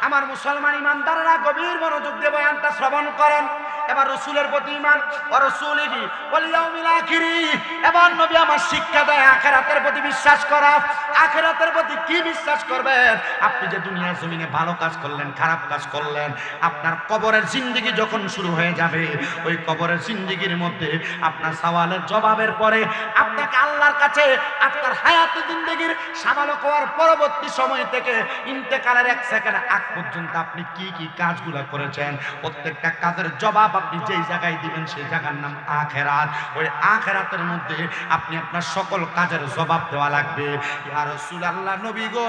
আমার মুসলমান ইমানদাররা গভীর মনোযোগ দিয়ে বয়ানটা শ্রবণ করেন। এবার রাসূলের প্রতি ঈমান, ওয়া রাসূলিহি ওয়াল ইয়াউমিল আখিরি। এবার নবী আমার শিক্ষা দেয় আখিরাতের প্রতি বিশ্বাস করা। আখিরাতের প্রতি কি বিশ্বাস করবেন? আপনি যে দুনিয়ার জমিনে ভালো কাজ করলেন, খারাপ কাজ করলেন, আপনার কবরের জিন্দেগি যখন শুরু হয়ে যাবে, ওই কবরের জিন্দেগির মধ্যে আপনার সওয়ালের জবাবের পরে আপনাকে আল্লাহর কাছে আপনার হায়াতে জিন্দেগির সামালক হওয়ার পরবর্তী সময় থেকে ইন্তেকালের 1 সেকেন্ড আগ পর্যন্ত আপনি কি কি কাজগুলো করেছেন, প্রত্যেকটা কাজের জবাব আপনি যেই জায়গায় দিবেন সেই জায়গার নাম আখিরাত। ওই আখিরাতের মধ্যে আপনি আপনার সকল কাজের জবাব দেওয়া লাগবে। ইয়া রাসূলুল্লাহ, নবী গো,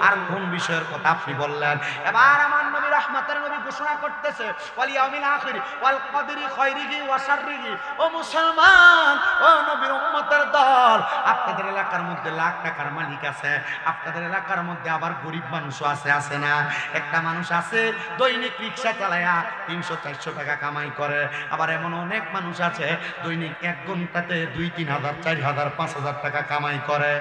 আর কোন বিষয়ের কথা আপনি বললেন? এবার আমার নবী রাহমাতের নবী ঘোষণা করতেছে ওয়াল ইয়াউমিল আখির ওয়াল কদরি খায়রিহি ওয়া শাররিহি। ও মুসলমান, ও নবীর উম্মতের দল, আপনাদের এলাকার মধ্যে লাখ টাকার মালিক আছে, আপনাদের এলাকার মধ্যে আবার গরিব মানুষও আছে না? একটা মানুষ আছে দৈনিক রিকশা চালায়া 300-400 টাকা কামাই করে, আবার এমন অনেক মানুষ আছে দৈনিক 1 ঘন্টাতে 2-3,000, 4,000, 5,000 টাকা কামাই করে।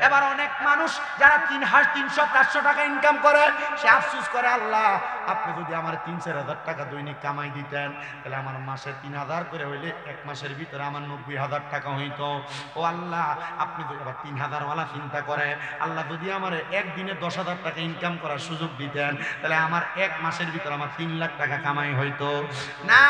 এবার অনেক মানুষ যারা 300-400 টাকা ইনকাম করে, সে আফসোস করে, আল্লাহ আপনি যদি আমার 3-4,000 টাকা দৈনিক কামাই দিতেন, তাহলে আমার মাসে 3,000 করে হইলে 1 মাসের ভিতরে আমার 90,000 টাকা হইতো। ও আল্লাহ, আপনি যদি আবার 3,000 ওয়ালা চিন্তা করে, আল্লাহ যদি আমার একদিনে 10,000 টাকা ইনকাম করার সুযোগ দিতেন, তাহলে আমার 1 মাসের ভিতরে আমার 3 লাখ টাকা কামাই হইতো না।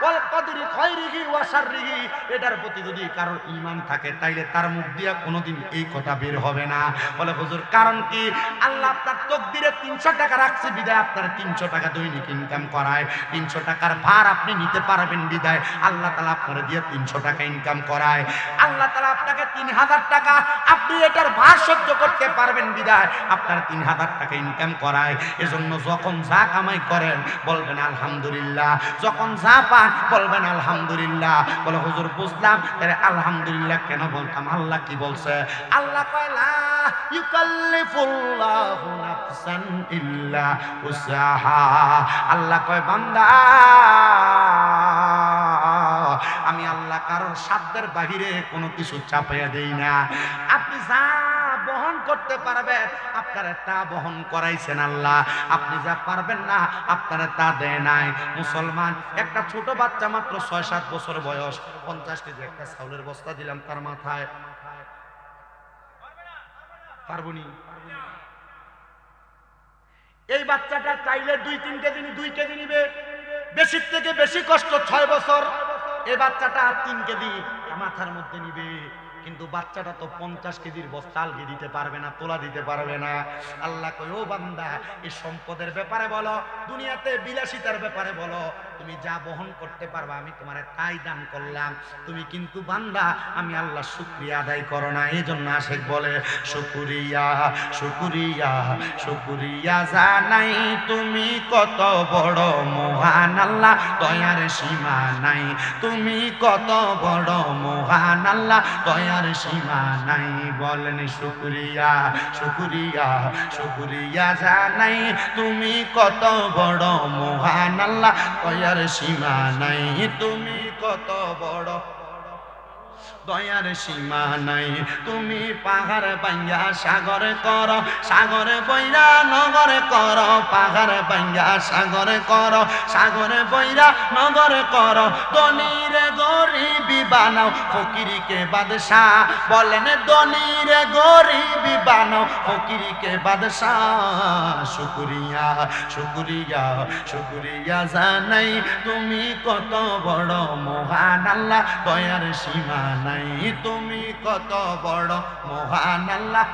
ওয়াল কদরি খায়রিহি ওয়া শাররিহি, এটার প্রতি যদি কারোর ঈমান থাকে তাইলে তার মুখ দিয়া কোনোদিন এই কথা বের হবে না। বলে হুজুর কারণ কি? আল্লাহ আপনার তকদিরে 300 টাকা রাখছে বিদায় আপনার 300 টাকা দৈনিক ইনকাম করায়। 300 টাকার ভার আপনি নিতে পারবেন বিদায় আল্লাহ তাআলা আপনার দিয়ে 300 টাকা ইনকাম করায়। আল্লাহ তাআলা আপনাকে 3,000 টাকা, আপনি এটার ভার সহ্য করতে পারবেন বিদায় আপনার 3,000 টাকা ইনকাম করায়। এজন্য যখন যা কামাই করেন বলবেন আলহামদুলিল্লাহ, যখন যা পান বলবেন আলহামদুলিল্লাহ। বলে হুজুর বুঝলাম, তাহলে আলহামদুলিল্লাহ কেন বলতাম? আল্লাহ কি বলছে? আল্লাহ কয় লা ইউকাল্লিফুল্লাহু নাফসান ইল্লা উসআহা। আল্লাহ কয় বান্দা, আমি আল্লাহ কারোর সাধ্যের বাহিরে কোনো কিছু চাপাইয়া দেই না। আপনি যা বহন করতে পারবেন আপনারা তা বহন করাইছেন আল্লাহ, আপনি যা পারবেন না আপনারা তা দেয় নাই। মুসলমান, একটা ছোট বাচ্চা মাত্র 6-7 বছর বয়স, 50 কেজি একটা চাউলের বস্তা দিলাম তার মাথায়, পারবনি? এই বাচ্চাটা চাইলে 2-3 কেজি 2 কেজি নিবে, বেশি থেকে বেশি কষ্ট 6 বছর, এই বাচ্চাটা 3 কেজি মাথার মধ্যে নিবে। কিন্তু বাচ্চাটা তো 50 কেজির বস্তা আলগি দিতে পারবে না, তোলা দিতে পারবে না। আল্লাহ কয় ও বান্দা, এই সম্পদের ব্যাপারে বলো, দুনিয়াতে বিলাসিতার ব্যাপারে বলো, তুমি যা বহন করতে পারবা আমি তোমারে তাই দান করলাম। তুমি কিন্তু বান্দা আমি আল্লাহ শুকরিয়া আদায় করো না। এই জন্য আশেক বলে শুকরিয়া শুকরিয়া শুকরিয়া জানাই, তুমি কত বড় মহান আল্লাহ, দয়ার সীমা নাই। তুমি কত বড় মহান আল্লাহ, দয়ার সীমা নাই। বলেন শুকরিয়া শুকরিয়া শুকরিয়া জানাই, তুমি কত বড় মহান আল্লাহ, দয়ার সীমা নাই। তুমি কত বড়, দয়ার সীমা নাই। তুমি পাহাড় বাইয়া সাগর কর, সাগর বইরা নগর কর, পাহাড় বাইয়া সাগর কর, সাগর বইরা নগর কর। ধনীরে গরিবি বানাও, ফকিরকে বাদশাহ। বলেন ধনীরে গরিবি বানাও, ফকিরকে বাদশাহ। শুকরিয়া শুকরিয়া শুকরিয়া জানাই, তুমি কত বড় মহান আল্লাহ, দয়ার সীমা নাই। তুমি কত বড় মহান আল্লাহ,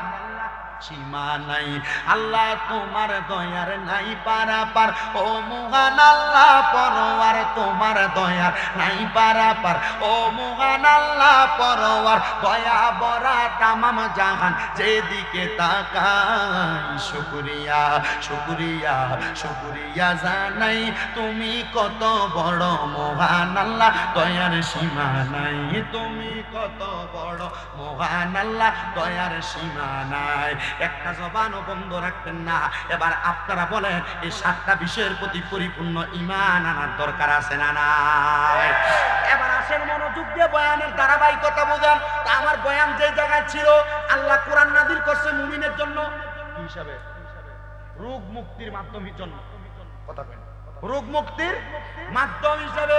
সীমা নাই। আল্লাহ তোমার দয়ার নাই পারাপার, ও মহান আল্লাহ পরওয়ার, তোমার দয়ার নাই পারাপার, ও মহান আল্লাহ পরওয়ার। দয়া ভরা তামাম জাহান যেদিকে তাকাই, শুকরিয়া শুকরিয়া শুকরিয়া জানাই, তুমি কত বড় মহান আল্লাহ, দয়ার সীমা নাই। তুমি কত বড় মহান আল্লাহ, দয়ার সীমা নাই। একটা জবানও বন্ধ রাখবেন না। এবার আপনারা বলেন, এই 7টা বিষয়ের প্রতি পরিপূর্ণ ঈমান আনার দরকার আছে না নাই? এবার আসেন মনোযোগ দিয়ে বয়ানের ধারাবাহিকতা বোঝেন। তা আমার বয়ান যে জায়গায় ছিল, আল্লাহ কোরআন নাযিল করছে মুমিনের জন্য কি হিসাবে? রোগ মুক্তির মাধ্যম জন্য। কথা বলেন, রোগ মুক্তির মাধ্যম হিসেবে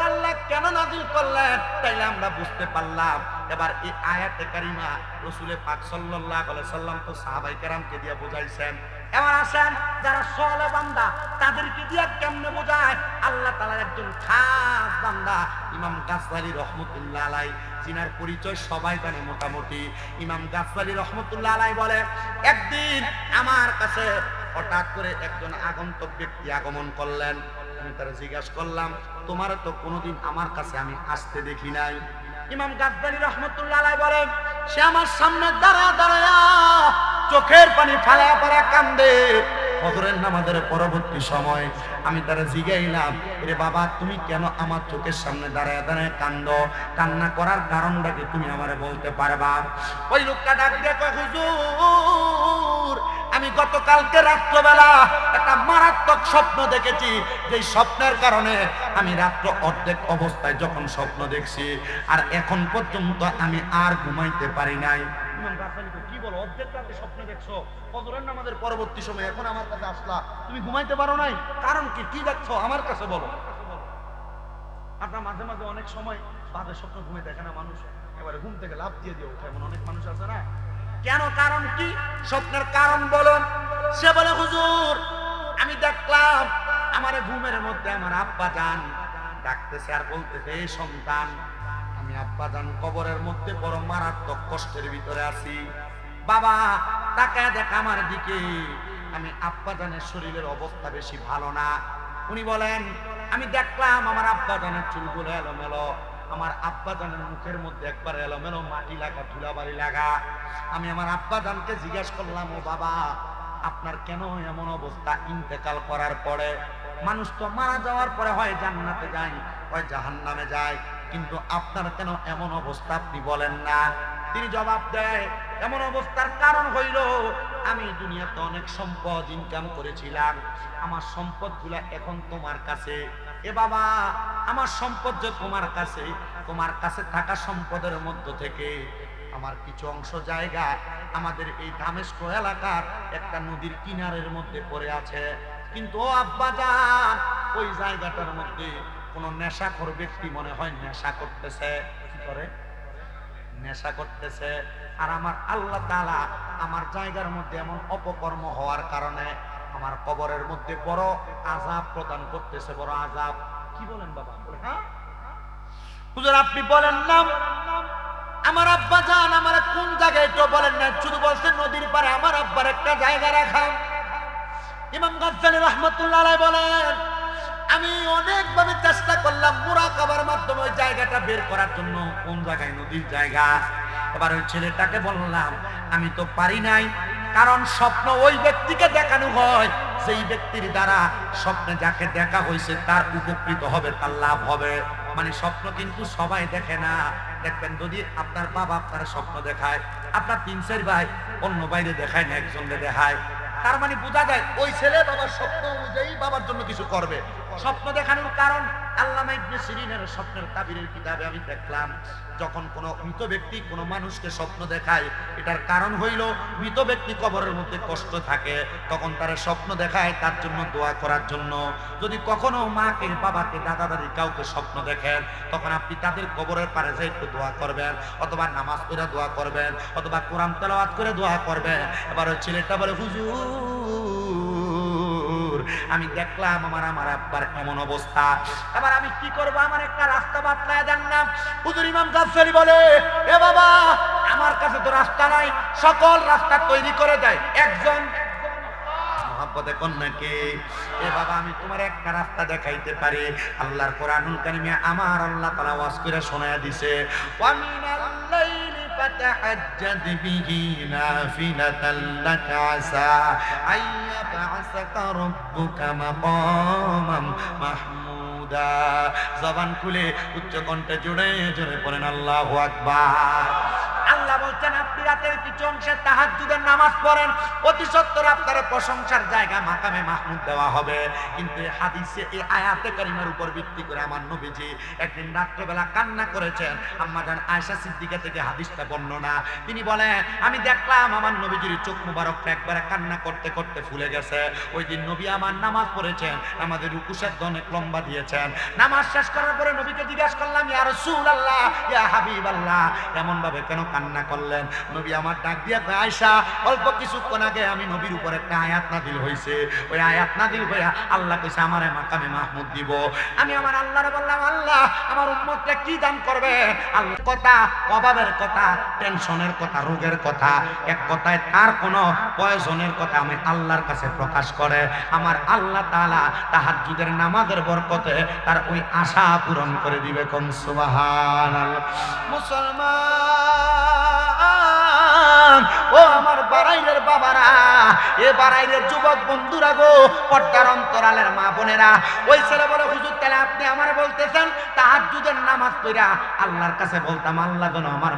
আল্লাহ কেন নাযিল করলেন, তাইলে আমরা বুঝতে পারলাম। এবার এই আয়াতে কারিমা রাসূল পাক সাল্লাল্লাহু আলাইহি ওয়াসাল্লাম তো সাহাবায়ে কেরামকে দিয়ে বুঝাইছেন। এবার আসেন যারা সলে বান্দা তাদেরকে দিয়ে কেমনে বোঝায়? আল্লাহ তাআলার একজন খাস বান্দা ইমাম গাজ্জালী রাহমাতুল্লাহ আলাইহি, যিনার পরিচয় সবাই জানে মোটামুটি। ইমাম গাজ্জালী রাহমাতুল্লাহ আলাইহি বলে, একদিন আমার কাছে হঠাৎ করে একজন আগন্তুক ব্যক্তি আগমন করলেন। আমি তারা জিজ্ঞাসা করলাম, তোমার তো কোনোদিন আমার কাছে আমি আসতে দেখি নাই। ইমাম গাজ্জালী রাহমাতুল্লাহ আলাইহি বলেন, সে আমার সামনে দাঁড়ায়া দাঁড়ায়া চোখের পানি ফালা ফালা কান্দে। ফজরের নামাজের পরবর্তী সময় আমি তারা জিগাইলাম, রে বাবা তুমি কেন আমার চোখের সামনে দাঁড়ায় দাঁড়ায় কান্না করার কারণটা কি তুমি আমারে বলতে পারবা? ওই লোকটা ডাক দিয়ে কয়, হুজুর আমি গতকালকে রাত্রবেলা একটা মারাত্মক স্বপ্ন দেখেছি, যে স্বপ্নের কারণে আমি রাত্র অর্ধেক অবস্থায় যখন স্বপ্ন দেখছি আর এখন পর্যন্ত আমি আর ঘুমাইতে পারি নাই। কি বলো, অর্ধেক রাতে স্বপ্ন দেখছো, ফজরের নামাজের পরবর্তী সময় এখন আমার কাছে আসলা, তুমি ঘুমাইতে পারো নাই? কারণ কি, কি দেখছো আমার কাছে বলো। আপনার মাঝে মাঝে অনেক সময় বাজে স্বপ্ন ঘুমে দেখে না মানুষ, এবারে ঘুম থেকে লাফ দিয়ে দিয়ে ওঠে, এমন অনেক মানুষ আছে না? কেন, কারণ কি, স্বপ্নের কারণ বলুন। সে বলে, হুজুর আমি দেখলাম আমার ঘুমের মধ্যে আমার আব্বা জান ডাকতেছে আর বলতেছে, এই সন্তান আমি আব্বা জান কবরের মধ্যে বড় মারাত্মক কষ্টের ভিতরে আছি, বাবা তাকায় দেখ আমার দিকে, আমি আব্বা জানের শরীরের অবস্থা বেশি ভালো না। উনি বলেন, আমি দেখলাম আমার আব্বা জানের চুলগুলো এলোমেলো, আমার আব্বা জানের মুখের মধ্যে একবার এলোমেলো মাটি লাগা, ধুলাবাড়ি লাগা। আমি আমার আব্বা জানকে জিজ্ঞাসা করলাম, ও বাবা আপনার কেন এমন অবস্থা? ইন্তেকাল করার পরে মানুষ তো মারা যাওয়ার পরে হয় জান্নাতে যায়, হয় জাহান্নামে যায়, কিন্তু আপনার কেন এমন অবস্থা আপনি বলেন না? তিনি জবাব দেয়, এমন অবস্থার কারণ হইল আমি দুনিয়াতে অনেক সম্পদ ইনকাম করেছিলাম, আমার সম্পদগুলা এখন তোমার কাছে। এ বাবা আমার সম্পদ যে তোমার কাছে থাকা সম্পদের মধ্য থেকে আমার কিছু অংশ জায়গা আমাদের এই দামেস্ক এলাকার একটা নদীর কিনারের মধ্যে পড়ে আছে, কিন্তু ও আব্বা জান ওই জায়গাটার মধ্যে কোন নেশাখোর ব্যক্তি মনে হয় নেশা করতেছে। কি করে? নেশা করতেছে। আর আমার আল্লাহ তাআলা আমার জায়গার মধ্যে এমন অপকর্ম হওয়ার কারণে আমার কবরের মধ্যে বড় আযাব প্রদান করতেছে, বড় আযাব। কি বলেন বাবা? হ্যাঁ হুজুর আপনি বলেন না আমার আব্বা জান আমার কোন জায়গায় তো বলেন না, শুধু বলছেন নদীর পারে আমার আব্বার একটা জায়গা রাখা। ইমাম গাজ্জালী রাহমাতুল্লাহ আলাইহি বলেন, আমি অনেকভাবে চেষ্টা করলাম মুরাকাবার মাধ্যমে ওই জায়গাটা বের করার জন্য, কোন জায়গায় নদীর জায়গা। এবার ওই ছেলেটাকে বললাম আমি তো পারি নাই, কারণ স্বপ্ন ওই ব্যক্তিকে দেখানো হয় যেই ব্যক্তির দ্বারা স্বপ্নে যাকে দেখা হয়েছে তার উপকৃত হবে, তার লাভ হবে। মানে স্বপ্ন কিন্তু সবাই দেখে না। দেখবেন যদি আপনার বাবা আপনার স্বপ্ন দেখায়, আপনার 3-4 ভাই অন্য বাইরে দেখায় না, একজনকে দেখায়, তার মানে বোঝা যায় ওই ছেলে বাবার স্বপ্ন অনুযায়ী বাবার জন্য কিছু করবে। স্বপ্ন দেখানোর কারণ আল্লামা ইবনে সিরিনের স্বপ্নের তাবিরের কিতাবে আমি দেখলাম, যখন কোনো মৃত ব্যক্তি কোনো মানুষকে স্বপ্ন দেখায়, এটার কারণ হইল মৃত ব্যক্তি কবরের মধ্যে কষ্ট থাকে, তখন তারা স্বপ্ন দেখায় তার জন্য দোয়া করার জন্য। যদি কখনো মাকে, বাবাকে, দাদা দাদি কাউকে স্বপ্ন দেখেন, তখন আপনি তাদের কবরের পারে যাই একটু দোয়া করবেন, অথবা নামাজ পড়ে দোয়া করবেন, অথবা কোরআন তেলাওয়াত করে দোয়া করবেন। এবার ওই ছেলেটা বলে, হুজুর আমি দেখলাম আমার আব্বার এমন অবস্থা, এবার আমি কি করব? আমার একটা রাস্তা বাতলায় দেন না। হুজুর ইমাম গাজ্জালী বলে, এ বাবা আমার কাছে তো রাস্তা নাই, সকল রাস্তা তৈরি করে দেয় একজন। মহব্বতে কন্যাকে, এ বাবা আমি তোমার একটা রাস্তা দেখাইতে পারি। আল্লাহর কোরআনুল কারীমে আমার আল্লাহ তাআলা ওয়াজ করে শোনায়া দিছে, ওয়া মিনাল লাইলি ফাতাহাজ্জাদ বিহি নাফিলাতাল লাকা আসা আইয়াবআসাকা রাব্বুকা মাকামান মাহমুদা। জবান খুলে উচ্চ কণ্ঠে জোরে জোরে পড়েন আল্লাহু আকবার। আল্লাহ বলছেন আপনি রাতের কিছু অংশে তাহাজ্জুদের নামাজ পড়েন, অতি সত্বর আপনার প্রশংসার জায়গা মাকামে মাহমুদ দেওয়া হবে। কিন্তু এই হাদিসে, এই আয়াতে কারিমার উপর ভিত্তি করে আমার নবীজি একদিন রাত্রেবেলা কান্না করেছেন। আম্মা জান আয়েশা সিদ্দিকা থেকে হাদিসটা বর্ণনা, তিনি বলেন আমি দেখলাম আমার নবীজির চোখ মুবারকটা একবারে কান্না করতে করতে ফুলে গেছে। ওই দিন নবী আমার নামাজ পড়েছেন, আমাদের রুকুশের অনেক লম্বা দিয়েছেন। নামাজ শেষ করার পরে নবীকে জিজ্ঞাসা করলাম, ইয়া রাসূলুল্লাহ, ইয়া হাবিবাল্লাহ, এমন ভাবে কেন কান্না করলেন? নবী আমার ডাক দিয়ে আয়েশা, অল্প কিছুক্ষণ আগে আমি নবীর উপর একটা আয়াত নাযিল হইছে, ওই আয়াত নাযিল হইয়া আল্লাহ কইছে আমারে মাকামে মাহমুদ দিব। আমি আমার আল্লাহরে বললাম, আল্লাহ আমার উম্মতকে কি দান করবে? আল্লাহর কথা, অভাবের কথা, টেনশনের কথা, রোগের কথা, এক কথায় তার কোনো প্রয়োজনের কথা আমি আল্লাহর কাছে প্রকাশ করে আমার আল্লাহ তাআলা তাহাজ্জুদের নামাজের বরকতে তার ওই আশা পূরণ করে দিবে। কোন সুবহানাল্লাহ। মুসলমান ও আমার বাড়াইরের বাবারা, এ বাড়াইরের যুবক বন্ধুরা গো, পর্দার অন্তরালের মা বোনেরা, ওই ছেলে বলে হুজুর তাহলে আপনি আমারে বলতেছেন তাহাজ্জুদের নামাজ পড়া আল্লাহর কাছে বলতাম আল্লাহ যেন আমার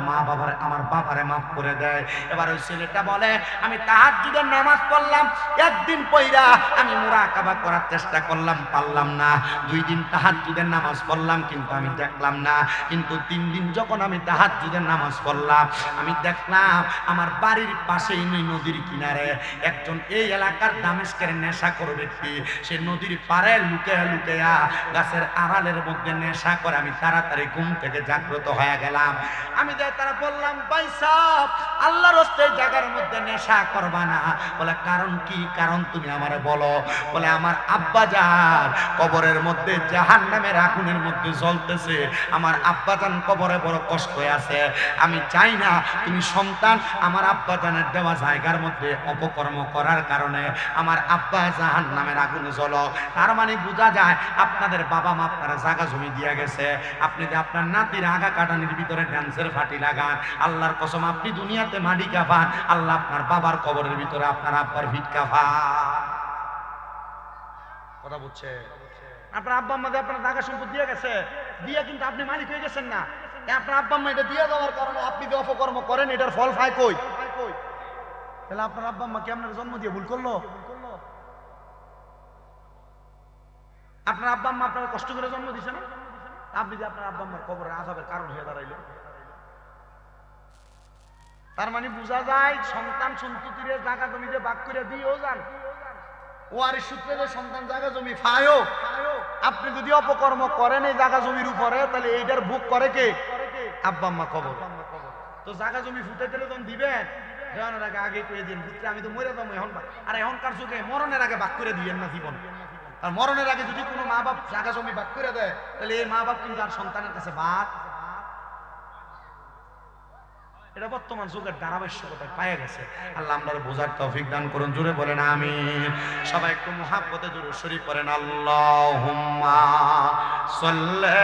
আমার বাবারে মাফ করে দেয়। এবার ওই ছেলেটা বলে আমি তাহাজ্জুদের নামাজ পড়লাম, একদিন পড়া আমি মুরাকাবা করার চেষ্টা করলাম, পারলাম না। 2 দিন তাহাজ্জুদের নামাজ পড়লাম কিন্তু আমি দেখলাম না। কিন্তু 3 দিন যখন আমি তাহাজ্জুদের নামাজ পড়লাম, আমি দেখলাম আমার বাড়ির পাশেই নদীর কিনারে একজন এই এলাকার দামেস্কের নেশাখোর ব্যক্তি, সে নদীর পাড়ে লুকিয়ে লুকিয়ে গাছের আড়ালের মধ্যে নেশা করে। আমি তাড়াতাড়ি ঘুম থেকে জাগ্রত হয়ে গেলাম। আমি যাই তারা বললাম ভাই সাহেব আল্লাহর রাস্তায় জায়গার মধ্যে নেশা করবা না। বলে কারণ কি? কারণ তুমি আমারে বলো। বলে আমার আব্বাজান কবরের মধ্যে জাহান্নামের আগুনের মধ্যে জ্বলতেছে, আমার আব্বাজান কবরে বড় কষ্ট আছে, আমি চাই না তুমি সন্তান আমার আব্বাজানের দেওয়া জায়গার মধ্যে অপকর্ম করার কারণে আমার আব্বা জাহান্নামের আগুনে জ্বলো। তার মানে বোঝা যায় আপনাদের বাবা মা আপনারা জায়গা জমি দিয়ে গেছে, আপনি যে আপনার নাতির আগা কাটানির ভিতরে ড্যান্সের ফাটি লাগান, আল্লাহর কসম আপনি দুনিয়াতে মাটি কাফান, আল্লাহ আপনার বাবার কবরের ভিতরে আপনার আব্বার ভিট কাফা। কথা বুঝছে? আপনার আব্বা আম্মা আপনার জায়গা সম্পদ দিয়ে গেছে, দিয়ে কিন্তু আপনি মালিক হয়ে গেছেন না। আপনার আব্বা আম্মা এটা দিয়ে দেওয়ার কারণে আপনি যে অপকর্ম করেন এটার ফল পায় কই? তাহলে আপনার আব্বা আম্মা কি আপনার জন্ম দিয়ে ভুল করলো? আপনার আব্বা আম্মা আপনার কষ্ট করে জন্ম দিছে না? আপনি যে আপনার আব্বা আম্মার কবরে আযাবের কারণ হয়ে দাঁড়াইলেন। তার মানে বোঝা যায় সন্তান সন্ততির জায়গা জমি যে ভাগ করে দিয়েও যান, ওয়ারিশ সূত্রে যে সন্তান জায়গা জমি পায়ও, আপনি যদি অপকর্ম করেন এই জায়গা জমির উপরে, তাহলে এইটার ভোগ করে কে? আব্বা আম্মা কবর। তো জায়গা জমি ফুটাইতে যখন দিবেন, দেওয়ানোর আগে আগে করে দিন পুত্রে আমি তো মরে যাবো এখন, আর এখনকার যুগে মরণের আগে ভাগ করে দিয়েন না জীবন। আর মরণের আগে যদি কোনো মা বাপ জায়গা জমি ভাগ করে দেয়, তাহলে এই মা বাপ কিন্তু আর সন্তানের কাছে বাদ। এটা বর্তমান যুগের ধারাবাহিকতা পায়ে গেছে। আল্লাহ আমরা বোঝার তৌফিক দান করুন। জোরে বলেন আমিন। সবাই একটু মুহাব্বতে দুরূদ শরীফ পড়েন। আল্লাহুম্মা সাল্লি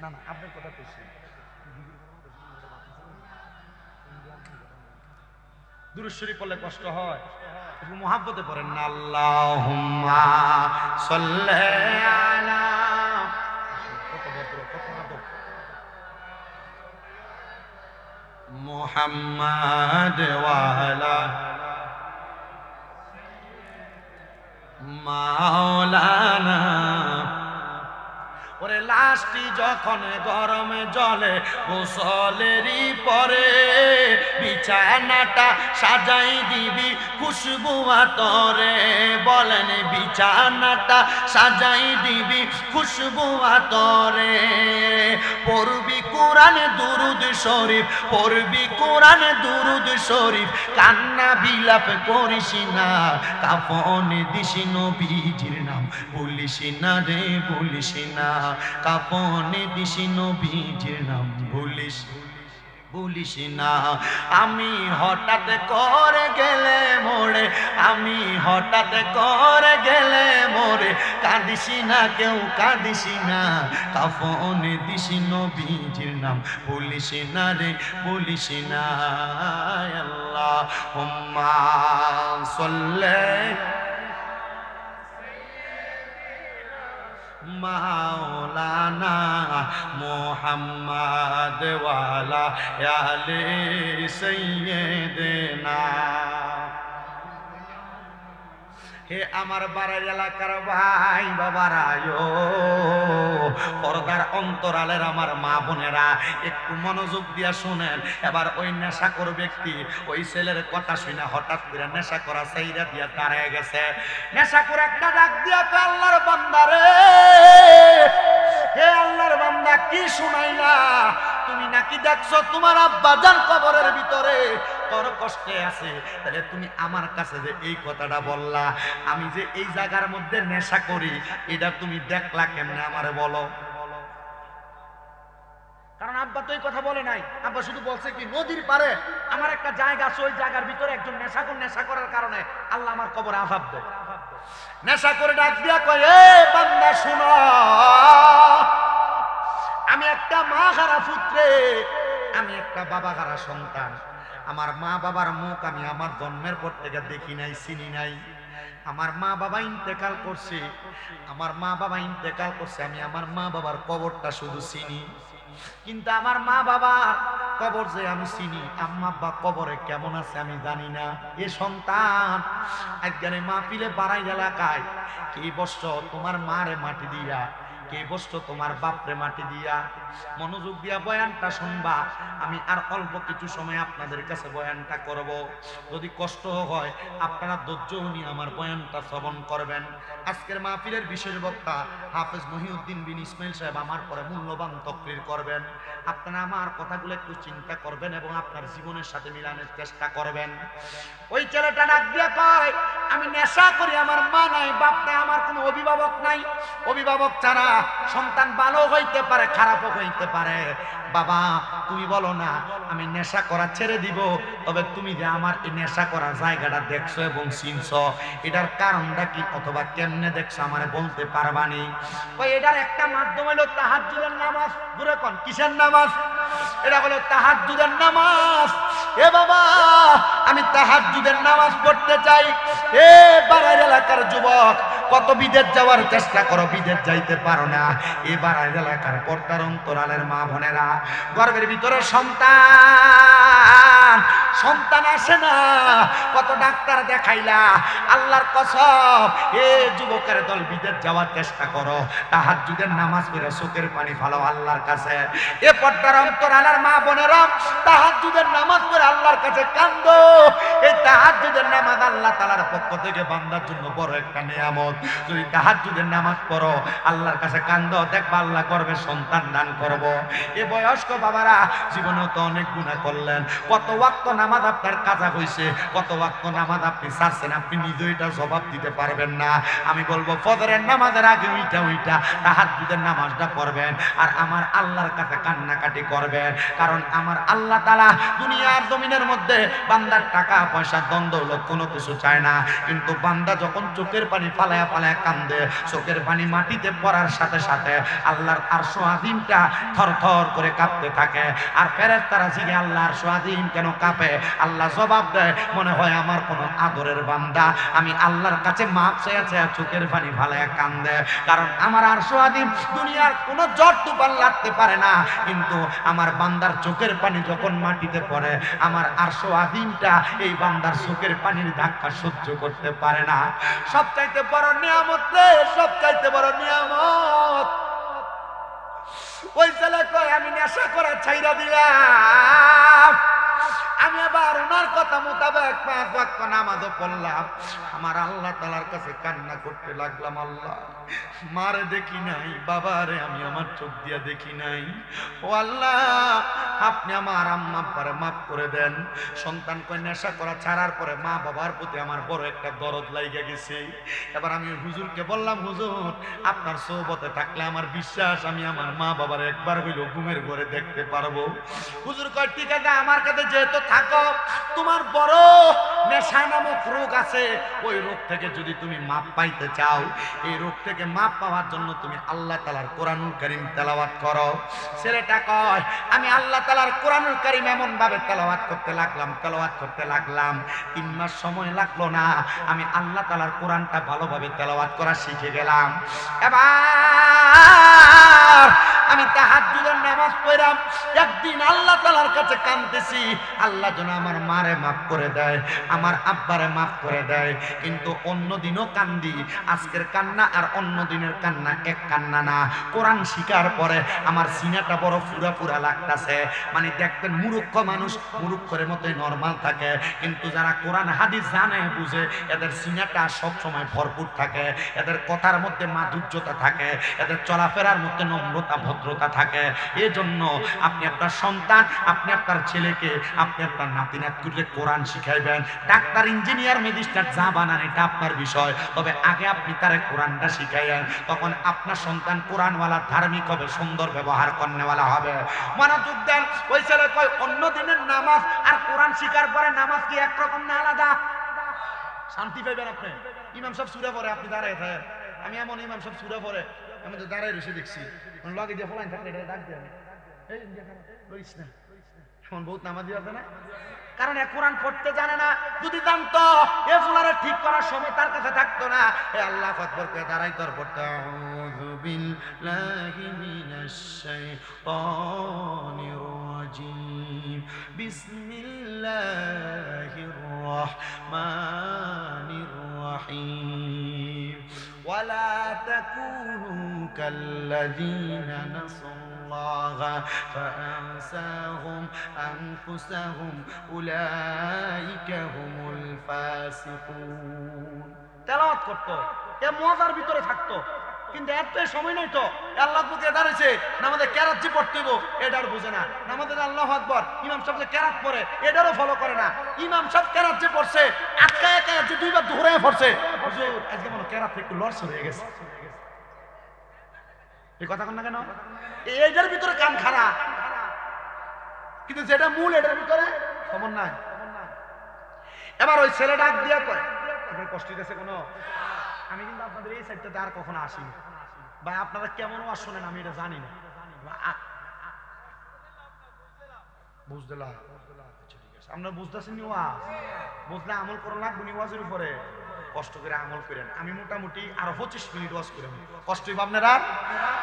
না না আপনার কথা কইছি, দুরূদ শরীফ পড়লে কষ্ট হয়, একটু মুহাব্বতে পড়েন না। আল্লাহুম্মা সাল্লি আলা, কত ভদ্র কত আদব, মুহাম্মাদ ওয়া আলা মাওলানা। ওরে লাশটি যখন গরমে জলে গোসলেরই পরে, বিছানাটা সাজাই দিবি খুশবু আতরে। বলেন বিছানাটা সাজাই দিবি খুশবু আতরে। পড়বি কোরআন দুরুদ শরীফ, পড়বি কোরআন দুরুদ শরীফ, কান্না বিলাপ করিস না, কাফন দিস নবীজির নাম বলিস না রে বলিস না, কাফনে দিস নবীজির নাম বলিস বলিস না। আমি হঠাৎ করে গেলে মোরে, আমি হঠাৎ করে গেলে মোরে, কাঁদিস না কেউ কাঁদিস না, কাফনে দিস নবীজির নাম বলিস না রে বলিস না। আল্লাহুম্মা সাল্লি মাওলানা মুহাম্মাদ ওয়া আলা আলি সাইয়্যিদিনা। হে আমার বাড়ির এলাকার ভাই বাবারায়ো, পর্দার অন্তরালের আমার মা বোনেরা একটু মনোযোগ দিয়া শুনেন। এবার ওই নেশাখোর ব্যক্তি ওই ছেলের কথা শুনে হঠাৎ করে নেশা করা চাইরা দিয়া দাঁড়ায় গেছে। নেশাখোর একটা ডাক দিয়া আল্লাহর বান্দারে, হে আল্লাহর বান্দা কি শুনাইলা? তুমি নাকি দেখছো তোমার আব্বা জান কবরের ভিতরে তোর কষ্টে আছে, তাহলে তুমি আমার কাছে যে এই কথাটা বললা, আমি যে এই জায়গার মধ্যে নেশা করি, এটা তুমি দেখলা কেমনে আমারে বলো। কারণ আব্বা তো এই কথা বলে নাই, আব্বা শুধু বলছে কি নদীর পারে আমার একটা জায়গা আছে, ওই জায়গার ভিতরে একজন নেশা করার কারণে আল্লাহ আমার কবরে আযাব দেয়। নেশা করে ডাক দিয়া কয়, এ বান্দা শুনো, আমি একটা মা হারা পুত্রে, আমি একটা বাবা হারা সন্তান। আমার মা বাবার মুখ আমি আমার জন্মের পর থেকে দেখি নাই, চিনি নাই। আমার মা বাবা ইন্তেকাল করছে, আমার মা বাবা ইন্তেকাল করছে, আমি আমার মা বাবার কবরটা শুধু চিনি, কিন্তু আমার মা বাবার কবর যে আমি চিনি, আম্মা আব্বা কবরে কেমন আছে আমি জানি না। এ সন্তান, একজনে মাহফিলে বাড়াই এলাকায় কি বসছো তোমার মারে মাটি দিয়া, কে বসছো তোমার বাপরে মাটি দিয়া। মনোযোগ দিয়া বয়ানটা শুনবা। আমি আর অল্প কিছু সময় আপনাদের কাছে বয়ানটা করব। যদি কষ্ট হয় আপনারা ধৈর্য নিয়ে আমার বয়ানটা শ্রবণ করবেন। আজকের মাহফিলের বিশেষ বক্তা হাফেজ মহিউদ্দিন বিন ইসমাইল সাহেব আমার পরে মূল্যবান তাকরীর করবেন। আপনারা আমার কথাগুলো একটু চিন্তা করবেন এবং আপনার জীবনের সাথে মিলানোর চেষ্টা করবেন। ওই ছেলেটা ডাক দিয়া কয়, আমি নেশা করি, আমার মা নাই, বাপ নাই, আমার কোনো অভিভাবক নাই। অভিভাবক ছাড়া সন্তান ভালো হইতে পারে, খারাপও হইতে পারে। বাবা তুমি বলো না আমি নেশা করা ছেড়ে দিব, তবে তুমি যে আমার এই নেশা করার জায়গাটা দেখছো এবং চিনছো, এটার কারণটা কি অথবা কেমনে দেখছো আমারে বলতে পারবানি? ওই এটার একটা মাধ্যম হলো তাহাজ্জুদের নামাজ। দূরে কোন কিসের নামাজ? এটা হলো তাহাজ্জুদের নামাজ। এ বাবা আমি তাহাজ্জুদের নামাজ পড়তে চাই। এ বাড়াইর এলাকার যুবক, কত বিদেশ যাওয়ার চেষ্টা করো, বিদেশ যাইতে পারো না। এ বাড়াইর এলাকার পর্দার অন্তরালের মা বোনেরা, গর্ভের ভিতরে সন্তান আসে না, কত ডাক্তার দেখাইলা, আল্লাহর কসম এ যুবকের দল বিদেশ যাওয়ার চেষ্টা করো, তাহাজ্জুদের নামাজ পড়ে চোখের পানি ফেলো আল্লাহর কাছে। এ পর্দার অন্তরালের মা বোনেরা, তাহাজ্জুদের নামাজ পড়ে আল্লাহর কাছে কান্দো। এই তাহাজ্জুদের নামাজ আল্লাহ তাআলার পক্ষ থেকে বান্দার জন্য বড় একটা নিয়ামত। যদি তাহাজ্জুদের নামাজ পড়ো, আল্লাহর কাছে কান্দো, দেখবা আল্লাহ করবে সন্তান দান করব। এ বয়স্ক বাবারা জীবনে তো অনেক গুনাহ করলেন, কত ওয়াক্ত নামাজ আপনার কাজা হইছে, কত ওয়াক্ত নামাজ আপনি ছাড়ছেন, আপনি নিজে এটা জবাব দিতে পারবেন না। আমি বলবো ফজরের নামাজের আগে ওইটা তাহাজ্জুদের নামাজটা পড়বেন আর আমার আল্লাহর কাছে কান্নাকাটি করবেন। কারণ আমার আল্লাহ তাআলা দুনিয়ার জমিনের মধ্যে বান্দার টাকা পয়সা দ্বন্দ্ব কোনো কিছু চায় না, কিন্তু বান্দা যখন চোখের পানি ফালায়া ফালায়া কান্দে, চোখের পানি মাটিতে পড়ার সাথে সাথে আল্লাহর আরশ আযীমটা থরথর করে কাঁপতে থাকে। আর ফেরেশতারা জিজ্ঞে আল্লাহর আরশ আযীম কেন কাঁপে? আল্লাহ জবাব দেয়, মনে হয় আমার কোন আদরের বান্দা আমি আল্লাহর কাছে মাপ চেয়েছে, চোখের পানি ফালায়া কান্দে। কারণ আমার আরশ আযীম দুনিয়ার কোন ঝড় তুফান লাগতে পারে না, কিন্তু আমার বান্দার চোখের পানি যখন মাটিতে পড়ে, আমার আরশ আযীমটা এই বান্দার চোখের পানির ধাক্কা সহ্য করতে পারে না। সবচাইতে বড় নিয়ামত রে, সবচাইতে বড় নিয়ামত। ওই ছেলে কয় আমি নেশা করা ছাইরা দিলাম, আমি আবার ওনার কথা মোতাবেক 5 ওয়াক্ত নামাজও পড়লাম। আমার আল্লাহ তাআলার কাছে কান্না করতে লাগলাম, আল্লাহ মারে দেখি নাই, বাবারে আমি আমার চোখ দিয়া দেখি নাই। ও আল্লাহ আপনি আমার আম্মা আব্বারে মাফ করে দেন। সন্তান কয় নেশা করা ছাড়ার পরে মা বাবার প্রতি আমার বড় একটা দরদ লাইগা গেছে। এবার আমি হুজুরকে বললাম, হুজুর আপনার সোহবতে থাকলে আমার বিশ্বাস আমি আমার মা বাবার একবার হইল ঘুমের ঘরে দেখতে পারবো। হুজুর কয় ঠিক আছে, আমার কাছে যেহেতু থাকো, তোমার বড় নেশা নামক রোগ আছে, ওই রোগ থেকে যদি তুমি মাপ পাইতে চাও, এই রোগ থেকে মাপ পাওয়ার জন্য তুমি আল্লাহ তাআলার কোরআনুল কারীম তেলাওয়াত করো। ছেলেটা কয় আমি আল্লাহ তাআলার কোরআনুল কারীম এমন ভাবে তেলাওয়াত করতে লাগলাম 3 মাস সময় লাগলো না, আমি আল্লাহ তাআলার কোরআনটা ভালোভাবে তেলাওয়াত করা শিখে গেলাম। এবার আমি তাহাজ্জুদের নামাজ পড়লাম। একদিন আল্লাহ তাআলার কাছে কাঁদতেছি, আল্লাহ যেন আমার মারে মাফ করে দেয়, আমার আব্বারে মাফ করে দেয়। কিন্তু অন্য দিনও কান্দি, আজকের কান্না আর অন্য দিনের কান্না এক কান্না না। কোরআন শিখার পরে আমার সিনাটা বড় ফুরা লাগতাছে। মানে দেখবেন মূর্খ মানুষ মূর্খের মতোই নরমাল থাকে, কিন্তু যারা কোরআন হাদিস জানে বুঝে, এদের সিনাটা সব সময় ভরপুর থাকে, এদের কথার মধ্যে মাধুর্যতা থাকে, এদের চলাফেরার মধ্যে নম্রতা ভদ্রতা থাকে। এজন্য আপনি আপনার সন্তান, আপনি আপনার ছেলেকে, আপনি আপনার নাতি নাতনিকে কোরআন শিখাইবেন। ডাক্তার, ইঞ্জিনিয়ার, ম্যাজিস্ট্রেট যা বানান এটা আপনার বিষয়, তবে আগে আপনি তারে কোরআনটা শিখাইয়েন। তখন আপনার সন্তান কোরআনওয়ালা, ধার্মিক হবে, সুন্দর ব্যবহার করনেওয়ালা হবে। মনোযোগ দেন। ওই ছেলে কয় অন্য দিনের নামাজ আর কোরআন শিখার পরে নামাজ কি একরকম না আলাদা? শান্তি পাইবেন আপনি। ইমাম সাহেব সূরা পড়ে, আপনি দাঁড়ায় থাকেন। আমি এমন ইমাম সাহেব সূরা পড়ে আমি তো দাঁড়ায় রয়েছে দেখছি, লগে দিয়ে ফলাইন থাকলে এটা ডাক দিয়ে এই লইস না, এখন বহুত নামাজি আছে না, কারণ এ কোরআন পড়তে জানে না। যদি জানতো এ ফুলারে ঠিক করার সময় তার কাছে থাকতো না। এ আল্লাহ আকবার কে দাঁড়াই তোর পড়তে আউযু বিল্লাহি মিনাশ শাইতানির রাজিম বিসমিল্লাহির রাহমানির রাহিম ওয়ালা তাকুনু কাল্লাযীনা নাসাল্লাহা ফাআনসাহুম আনফুসাহুম উলাইকা হুমুল ফাসিকুন। তেলাওয়াত করতো, এ মজার ভিতরে থাকতো, কিন্তু এত সময় নাই তো। আল্লাহ বুকে দাঁড়িয়েছে, নামাজে কেরাত যে পড়তে হইব এটার বুঝে না। নামাজের আল্লাহু আকবার ইমাম সাহেব যে কেরাত পড়ে এটারও ফলো করে না। ইমাম সাহেব কেরাত যে পড়ছে আটকায় একা যে দুইবার ধরে পড়ছে, হুজুর আজকে মনে কেরাত একটু লড়ছড় হয়ে গেছে। এই কথা কন না কেন? এইটার ভিতরে কান খারাপ, কিন্তু যেটা মূল এটার ভিতরে খবর নাই। এবার ওই ছেলে ডাক দিয়া কয়, আপনার কষ্ট দিতেছে কোনো? আমি কিন্তু আপনাদের এই সাইডটাতে আর কখনো আসিনি ভাই, আপনারা কেমন ওয়াজ শোনেন আমি এটা জানি না। বুঝলাম, আপনারা বুঝতেছেন নি? ওয়াজ বুঝলে আমল করা লাগবে নি, ওয়াজের উপরে কষ্ট করে আমল করেন। আমি মোটামুটি আরো 25 মিনিট ওয়াজ করেন, কষ্ট হইব আপনারা,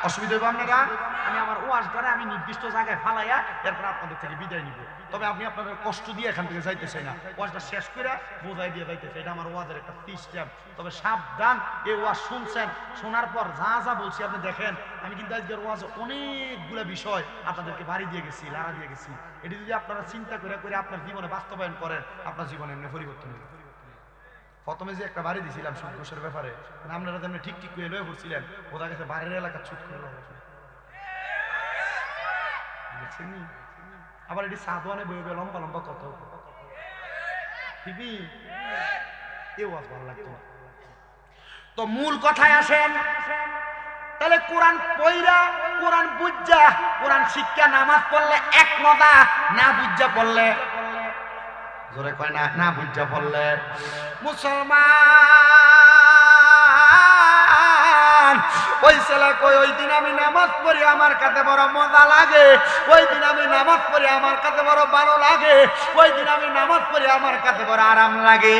অসুবিধা হইব আপনারা। আমি আমার ওয়াজ করে আমি নির্দিষ্ট জায়গায় ফালাইয়া এরপর আপনাদের থেকে বিদায় নিব। তবে আমি আপনাদের কষ্ট দিয়ে এখান থেকে যাইতে চাই না, ওয়াজটা শেষ করে বোঝাই দিয়ে যাইতে চাই। এটা আমার ওয়াজের একটা সিস্টেম। তবে সাবধান, এই ওয়াজ শুনছেন, শোনার পর যা যা বলছি আপনি দেখেন। আমি কিন্তু আজকের ওয়াজে অনেকগুলো বিষয় আপনাদেরকে বাড়ি দিয়ে গেছি, লাড়া দিয়ে গেছি। এটি যদি আপনারা চিন্তা করে করে আপনার জীবনে বাস্তবায়ন করেন, আপনার জীবনে এমনি পরিবর্তন হবে। প্রথমে যে একটা বাড়ি দিয়েছিলাম সুদ ঘোষের ব্যাপারে, আপনারা যেমন ঠিক ঠিক করে লয়ে পড়ছিলেন, ওদের কাছে বাড়ির এলাকা ছুট করে আবার এটি সাধুয়ানে বই বই লম্বা লম্বা কত ঠিকই এ ওয়াজ ভালো লাগতো। তো মূল কথায় আসেন, তাহলে কোরআন পয়রা, কোরআন বুঝা, কোরআন শিক্ষা, নামাজ পড়লে এক মজা, না বুঝা পড়লে জোরে কয় না, না বুঝা পড়লে। মুসলমান ওই ছেলে কই, ওই দিন আমি নামাজ পড়ি আমার কাছে বড় মজা লাগে, ওই দিন আমি নামাজ পড়ি আমার কাছে বড় ভালো লাগে, ওই দিন আমি নামাজ পড়ি আমার কাছে বড় আরাম লাগে।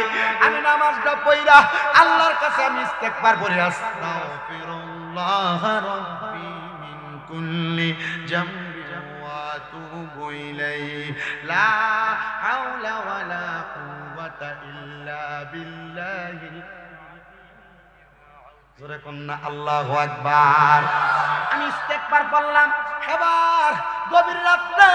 আমি নামাজটা পড়া আল্লাহর কাছে আমি ইস্তেগফার করি, আস্তাগফিরুল্লাহ রাব্বি মিন কুল্লি জামবিন ওয়া আতুবু ইলাইহি লা হাওলা ওয়ালা কুওয়াতা ইল্লা বিল্লাহিল। জোরে কন্না আল্লাহু আকবার। আমি ইস্তেগফার পড়লাম, এবার গভীর রাতে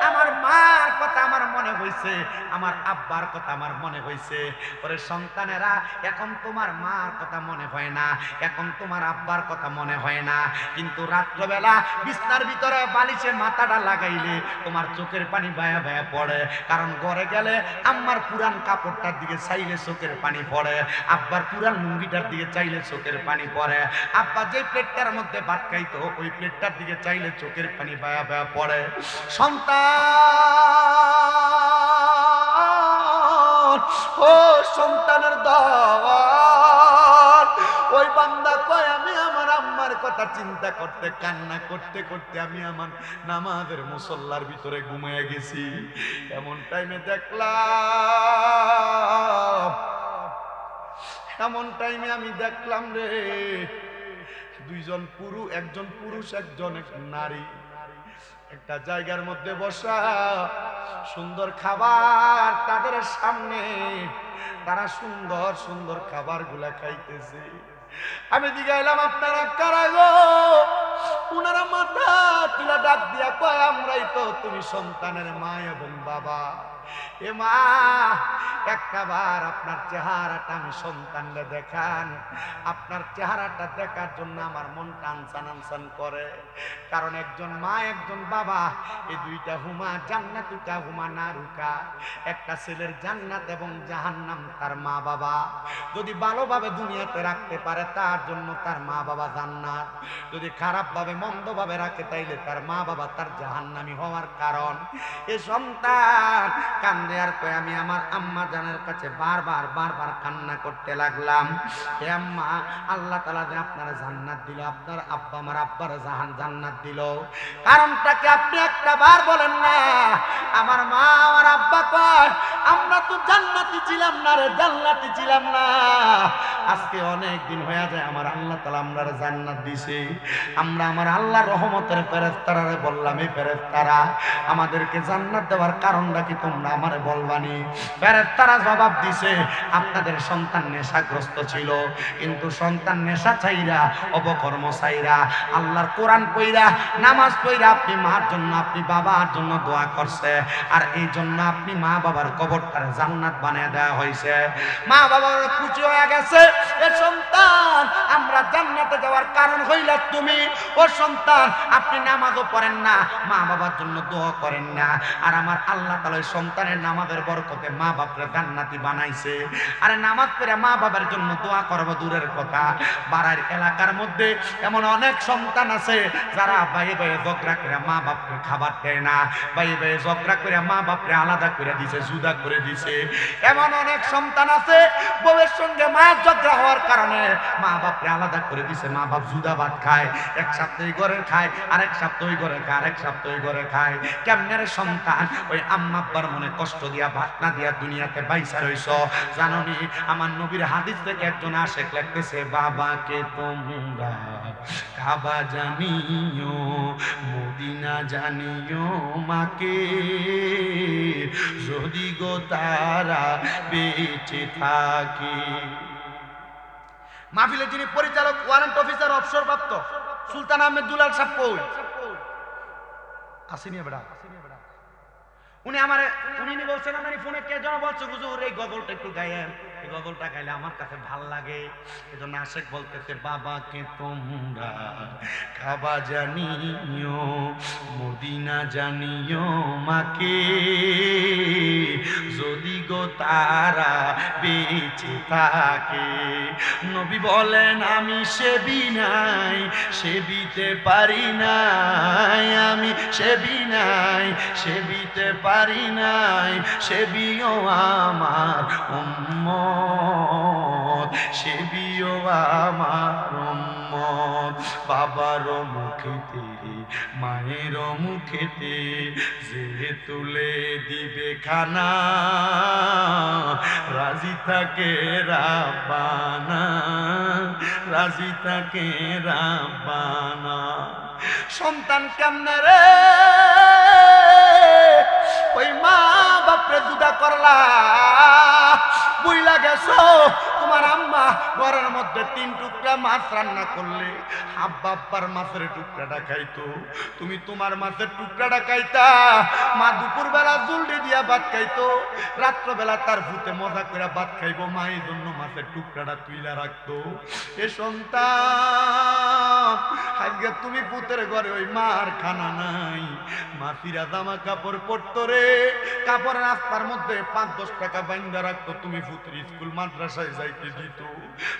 আমার মার কথা আমার মনে হইছে, আমার আব্বার কথা আমার মনে হইছে। ওরে সন্তানেরা, এখন তোমার মার কথা মনে হয় না, এখন তোমার আব্বার কথা মনে হয় না, কিন্তু রাত্রবেলা বিছনার ভিতরে বালিশে মাথাটা লাগাইলে তোমার চোখের পানি বায়া বায়া পড়ে। কারণ ঘরে গেলে আম্মার পুরান কাপড়টার দিকে চাইলে চোখের পানি পড়ে, আব্বার পুরান লুঙ্গিটার দিকে চাইলে চোখের পানি পড়ে, আব্বা যে প্লেটটার মধ্যে ভাত খাইতো ওই প্লেটটার দিকে চাইলে চোখের পানি বায়া বায়া পড়ে। সন্তান, ও সন্তানের দল, ওই বান্দা কয় আমি আমার আম্মার কথা চিন্তা করতে, কান্না করতে করতে আমি আমার নামাজের মুসল্লার ভিতরে ঘুমিয়ে গেছি। এমন টাইমে দেখলাম, এমন টাইমে আমি দেখলাম রে, দুইজন পুরুষ, একজন পুরুষ একজন নারী একটা জায়গার মধ্যে বসা, সুন্দর খাবার তাদের সামনে, তারা সুন্দর সুন্দর খাবার গুলা খাইতেছে। আমি জিজ্ঞাসলাম আপনারা কারা গো? উনারা মাথা তুলা ডাক দিয়া কয় আমরাই তো, তুমি সন্তানের মা এবং বাবা। এ মা একটা বার আপনার চেহারাটা আমি সন্তানকে দেখান, আপনার চেহারাটা দেখার জন্য আমার মন টানসান আনসান করে। কারণ একজন মা একজন বাবা এই দুইটা হুমা, জান্নাতুকা হুমা নারুকা, একটা ছেলের জান্নাত এবং জাহান্নাম তার মা বাবা। যদি ভালোভাবে দুনিয়াতে রাখতে পারে তার জন্য তার মা বাবা জান্নাত, যদি খারাপভাবে মন্দভাবে রাখে তাইলে তার মা বাবা তার জাহান্নামী হওয়ার কারণ। এই সন্তান কান্দে আর কই আমি আমার আম্মা জানের কাছে বারবার বারবার কান্না করতে লাগলাম, হে আম্মা আল্লাহ তাআলা যে আপনার জান্নাত দিল, আপনার আব্বা আমার আব্বার জান্নাত দিল, কারণটা কি আপনি একটা বার বলেন না? আমার মা আমার আব্বা কয় আমরা তো জান্নাতি ছিলাম না রে, জান্নাতি ছিলাম না। আজকে অনেক দিন হয়ে যায় আমার আল্লাহ তাআলা আমরার জান্নাত দিছে। আমরা আমার আল্লাহর রহমতের ফেরেশতারে বললাম, এই ফেরেশতারা আমাদেরকে জান্নাত দেওয়ার কারণটা কি তোমরা আমারে বলবানি? ফেরেশতারা জবাব দিছে, আপনাদের সন্তান নেশাগ্রস্ত ছিল, কিন্তু সন্তান নেশা চাইরা অপকর্ম চাইরা আল্লাহর কোরআন পড়া নামাজ পড়া আপনি মার জন্য আপনি বাবার জন্য দোয়া করছে, আর এই জন্য আপনি মা বাবার কবরটারে জান্নাত বানিয়ে দেওয়া হয়েছে। মা বাবার খুশি হয়ে গেছে, এ সন্তান আমরা জান্নাতে যাওয়ার কারণ হইলা তুমি। ও সন্তান আপনি নামাজও পড়েন না, মা বাবার জন্য দোয়া করেন না, আর আমার আল্লাহ তাআলা ওই সন্তানের নামাজের বরকতে মা বাপরে জান্নাতি বানাইছে। আরে নামাজ পড়ে মা বাবার জন্য দোয়া করব দূরের কথা, বাড়ার এলাকার মধ্যে এমন অনেক সন্তান আছে যারা বাইরে বাইরে ঝগড়া করে মা বাপকে খাবার দেয় না, বাইরে বাইরে ঝগড়া করে মা বাপরে আলাদা করে দিছে, জুদা করে দিছে। এমন অনেক সন্তান আছে বউয়ের সঙ্গে মায়ের ঝগড়া হওয়ার কারণে মা বাপরে আলাদা করে দিছে, মা বাপ জুদা ভাত খায়, এক সপ্তাহ ওই ঘরে খায়, আরেক সপ্তাহ ওই ঘরে খায়, আরেক সপ্তাহ ওই ঘরে খায়। কেমনের সন্তান ওই আম্মা আব্বার মনে কষ্ট দিয়া ভাত না দিয়া দুনিয়াতে বাইসা রইছ জানো নি? আমার নবীর হাদিস থেকে একজন আশেক লাগতেছে, বাবাকে তোমরা কাবা জানিও মদিনা জানিও, মাকে যদি গো তারা বেঁচে থাকে। মাহফিলের যিনি পরিচালক ওয়ারেন্ট অফিসার অবসরপ্রাপ্ত সুলতান আহমেদ দুলাল সাহেব কই আসেনি বেড়া, উনি আমারে উনি বলছেন, আমি ফোনে কে যেন বলছে হুজুর এই গজলটা একটু গায়েন, এই গজলটা গাইলে আমার কাছে ভাল লাগে। এজন্য আশেক বলতেছে, বাবাকে তোমরা কাবা জানিও মদিনা জানিও, মাকে যদি গো তারা বেঁচে থাকে। নবী বলেন আমি সেবি নাই, সেবিতে পারি নাই, আমি সেবি নাই, সেবিতে পারি নাই, সেবিও আমার উম্মত, সেবিও আমার উম্মত। বাবার মুখেতে মায়ের মুখেতে যে তুলে দিবে খানা, রাজি থাকে রাব্বানা, রাজি থাকে রাব্বানা। সন্তান কেমনে রে ওই মা বাপরে জুদা করলা, বুইলা গেছো তোমার আম্মা ঘরের মধ্যে 3 টুকরা মাছ রান্না করলে, আব্বা আব্বার মাছের টুকরাটা খাইতো, তুমি তোমার মাছের টুকরাটা খাইতা। মা দুপুর বেলা জলদি দিয়া ভাত খাইতো, রাত্রবেলা তার ভূতে মজা করে ভাত খাইবো, মা এই জন্য মাছের টুকরাটা তুইলা রাখতো। এ সন্তান আজকে তুমি পুতের ঘরে ওই মার খানা নাই, মাসিরা জামা কাপড় পরতো রে, কাপড় রাস্তার মধ্যে 5-10 টাকা বাইন্দা রাখতো, তুমি পুত্র স্কুল মাদ্রাসায় যাইতে দিত,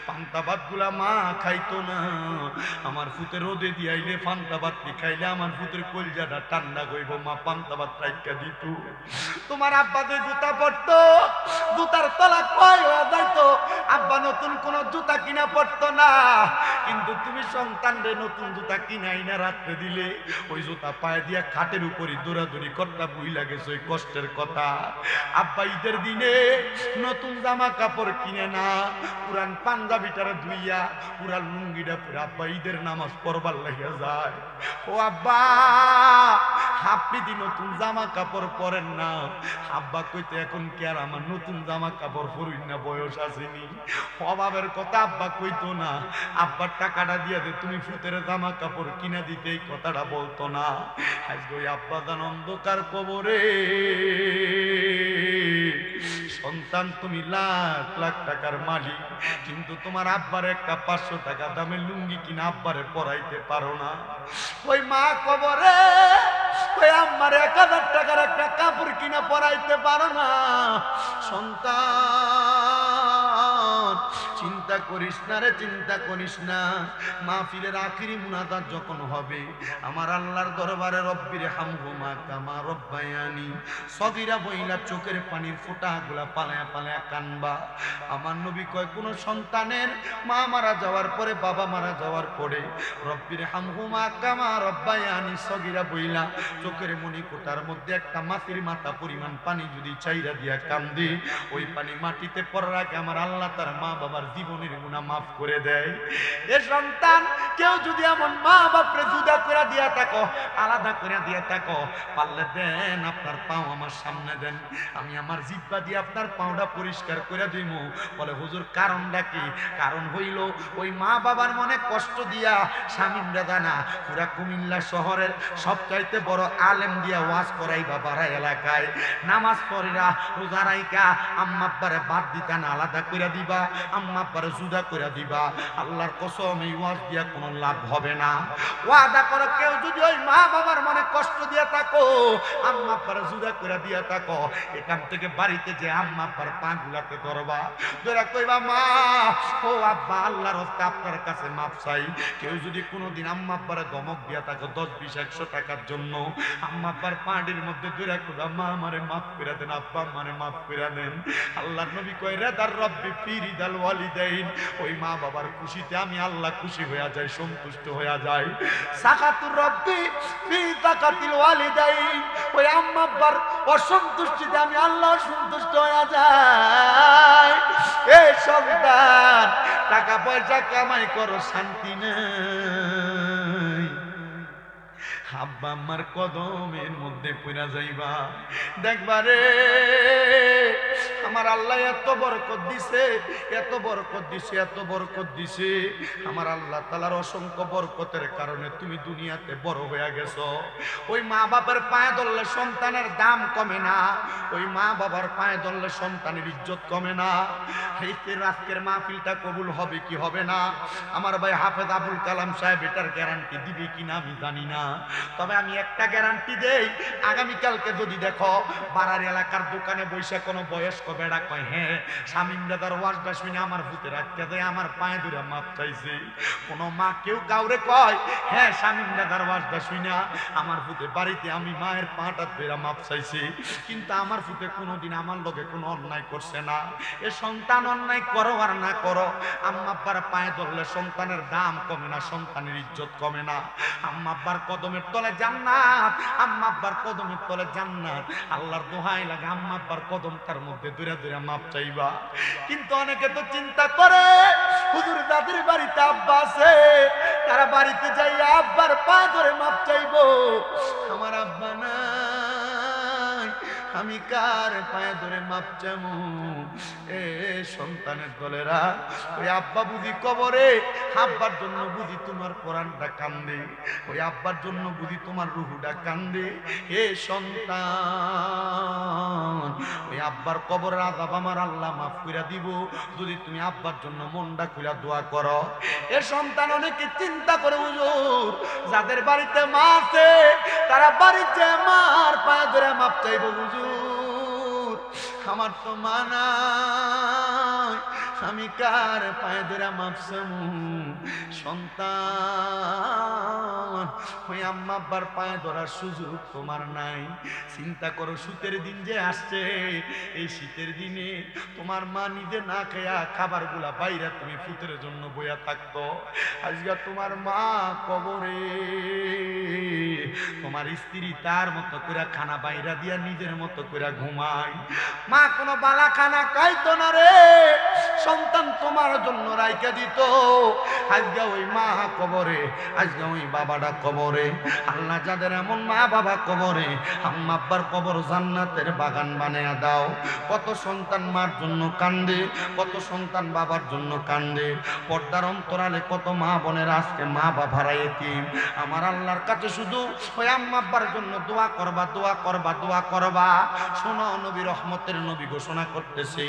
পান্তা ভাত গুলা মা খাইতো না। আমার পুতে রোদে দিয়াইলে পান্তা ভাত খাইলে আমার পুতের কলজাটা ঠান্ডা হইব, মা পান্তা ভাত রাইখা দিত। তোমার আব্বা যে জুতা পরতো, জুতার তলা ক্ষয় হয়ে যাইতো, আব্বা নতুন কোন জুতা কিনা পড়তো না, কিন্তু তুমি সন্তান রে নতুন জুতা কিনাই না রাত্রে দিলে, ওই জুতা পায়ে দিয়া খাটের উপরই দৌড়াদৌড়ি করতা, বুই লাগেছে ওই কষ্টের কথা। আব্বা ঈদের দিনে নতুন জামা কাপড় কিনে না, পুরা পুরান পাঞ্জাবিটারে ধুইয়া পুরা লুঙ্গিটা পুরা আব্বা ঈদের নামাজ পড়বার লাগিয়া যায়। ও আব্বা আপনি দি নতুন জামা কাপড় পরেন না? আব্বা কইতে এখন কি আর আমার নতুন জামা কাপড় পরুই না, বয়স আসেনি। অভাবের কথা আব্বা কইতো না, আব্বার টাকাটা দিয়া দে তুমি ফুতের জামা কাপড় কিনা দিতে, এই কথাটা বলতো না। আজকে ওই আব্বা দান অন্ধকার কবরে। সন্তান তুমি লাখ লাখ টাকার মালিক, কিন্তু তোমার আব্বার একটা 500 টাকা দামের লুঙ্গি কিনা আব্বারে পরাইতে পারো না। ওই মা কবরে ওই আম্মার 1000 টাকার একটা কাপড় কিনা পরাইতে পারো না। সন্তান চিন্তা করিস না রে, চিন্তা করিস না। মাহফিলের আখিরি মুনাজাত যখন হবে, আমার আল্লাহর দরবারে রব্বির হামহুমা কামা রব্বায়ানি সগীরা বইলা চোখের পানির ফোঁটাগুলা পালায়া পালায়া কানবা। আমার নবী কয়, কোন সন্তানের মা মারা যাওয়ার পরে, বাবা মারা যাওয়ার পরে রব্বির হামহুমা কামা রব্বায়ানি সগীরা বইলা চোখের মণিকোটার মধ্যে একটা মাটির মাথা পরিমাণ পানি যদি চাইরা দিয়া কান্দে, ওই পানি মাটিতে পড়ার আগে আমার আল্লাহ তার মা বাবার জীবনের গুনাহ মাফ করে দেয়। এ সন্তান, কেউ যদি এমন মা বাপরে জুদা করে দিয়া থাকো, আলাদা করে দিয়া থাকো, পারলে দেন আপনার পাও আমার সামনে দেন, আমি আমার জিহ্বা দিয়ে আপনার পাওটা পরিষ্কার করে দিব। বলে হুজুর কারণটা কি? কারণ হইল ওই মা বাবার মনে কষ্ট দিয়া শামীম দাদানা পুরা কুমিল্লা শহরের সবচাইতে বড় আলেম দিয়া ওয়াজ করাইবা পাড়া এলাকায়, নামাজ পড়িরা রোজা রাইকা আম্মা আব্বারে বাদ দিতা না, আলাদা করে দিবা, আম্মা আব্বারে জুদা করে দিবা। আল্লাহর কসম এই ওয়াজ দিয়া কোনো লাভ হবে না। ওয়াদা করো, কেউ যদি ওই মা বাবার মনে কষ্ট দিয়া থাকো, আম্মা আব্বারে জুদা করে দিয়া থাকো, এখান থেকে বাড়িতে যে আম্মা আব্বার পা গুলাতে ধরবা, ধরে কইবা মা ও আব্বা আল্লাহর রাস্তায় আপনার কাছে মাপ চাই। কেউ যদি কোনোদিন আম্মা আব্বারে ধমক দিয়া থাকো 10, 20, 100 টাকার জন্য, আম্মা আব্বার পাটির মধ্যে ধরে কইবা মা আমারে মাফ করে দেন, আব্বা আমারে মাফ করে দেন। আল্লাহর নবী কয়, রেদার রব্বি ফি রিদাল ওয়ালিদাইন, ওই মা বাবার খুশিতে আমি আল্লাহ খুশি হয়ে যাই, সন্তুষ্ট হয়ে যাই। সাকাতুর রব্বি ফি তাকাতিল ওয়ালিদাইন, ওই আম্মা আব্বার অসন্তুষ্টিতে আমি আল্লাহ সন্তুষ্ট হয়ে যাই। এই সন্তান, টাকা পয়সা কামাই করো, শান্তি নেই, আব্বা আম্মার কদমের মধ্যে পড়া যাইবা। দেখবা রে আমার আল্লাহ এত বরকত দিছে, এত বরকত দিছে, এত বরকত দিছে। আমার আল্লাহ তাআলার অসংখ্য বরকতের কারণে তুমি দুনিয়াতে বড় হয়ে গেছো। ওই মা বাবার পায়ে ধরলে সন্তানের দাম কমে না, ওই মা বাবার পায়ে ধরলে সন্তানের ইজ্জত কমে না। আজকের মাহফিলটা কবুল হবে কি হবে না, আমার ভাই হাফেজ আবুল কালাম সাহেব এটার গ্যারান্টি দিবে কিনা আমি জানি না, তবে আমি একটা গ্যারান্টি দেই, আগামীকালকে যদি দেখো পাড়ার এলাকার দোকানে বসে কোনো বয়স্ক বেড়া কয়, হ্যাঁ শামীম দাদার ওয়াজটা শুনে আমার ভূতের আটকে দেয়, আমার পায়ে ধরে মাপ চাইছে। কোনো মা কেউ কাউরে কয়, হ্যাঁ শামীম দাদার ওয়াজটা শুনে আমার ভূতে বাড়িতে আমি মায়ের পাটা ধরে মাপ চাইছি, কিন্তু আমার ভূতে কোনোদিন আমার লগে কোনো অন্যায় করছে না। এ সন্তান অন্যায় করো আর না করো, আম্মা আব্বার পায়ে ধরলে সন্তানের দাম কমে না, সন্তানের ইজ্জত কমে না। আম্মা আব্বার কদমের তলে জান্নাত, আম্মা আব্বার কদমের তলে জান্নাত। আল্লাহর দোহাই লাগে আম্মা আব্বার কদমটার মধ্যে দূরে দূরে মাপ চাইবা। কিন্তু অনেকে তো চিন্তা করে হুজুর দাদির বাড়িতে আব্বা আছে, তারা বাড়িতে যাই আব্বার পা ধরে মাপ চাইবো, আমার আব্বা নাই, আমি কার পায়ে ধরে মাপ চাইবো? এ সন্তানের দলেরা, ওই আব্বা বুঝি কবরে, আব্বার জন্য বুঝি তোমার কোরআনটা কান্দে, ওই আব্বার জন্য বুঝি তোমার রুহুটা কান্দে। এ সন্তান, ওই আব্বার কবরের আযাব আমার আল্লাহ মাফ করে দিব যদি তুমি আব্বার জন্য মনটা খুলে দোয়া করো। এ সন্তান, অনেকে চিন্তা করে হুজুর যাদের বাড়িতে মা আছে তারা বাড়িতে মার পায়ে ধরে মাপ চাইবো। হুজুর আমার তো মা নাই, আমি কার পায়ে ধরে মাপ চাইবো? সন্তান, ওই আম্মা আব্বার পায়ে ধরার সুযোগ তোমার নাই। চিন্তা করো, শীতের দিন যে আসছে, এই শীতের দিনে তোমার মা নিজে না খেয়া খাবারগুলা বাইরে তুমি ফুতের জন্য বইয়া থাকতো, আজকে তোমার মা কবরে, তোমার স্ত্রী তার মতো করে খানা বাইরা দিয়া নিজের মতো করে ঘুমায়। মা কোনো বালা খানা খাইতো না রে, সন্তান তোমার জন্য রাইখা দিত, আজকে ওই মা কবরে, আজকে ওই বাবাটা কবরে। আল্লাহ যাদের এমন মা বাবা কবরে, আম্মা আব্বার কবর জান্নাতের বাগান বানিয়ে দাও। কত সন্তান মার জন্য কান্দে, কত সন্তান বাবার জন্য কান্দে। পর্দার অন্তরালে কত মা বোনের আজকে মা বাবারা এতিম। আমার আল্লাহর কাছে শুধু ওই আম্মা আব্বার জন্য দোয়া করবা, দোয়া করবা, দোয়া করবা। শোনো, নবী রহমতের নবী ঘোষণা করতেছে,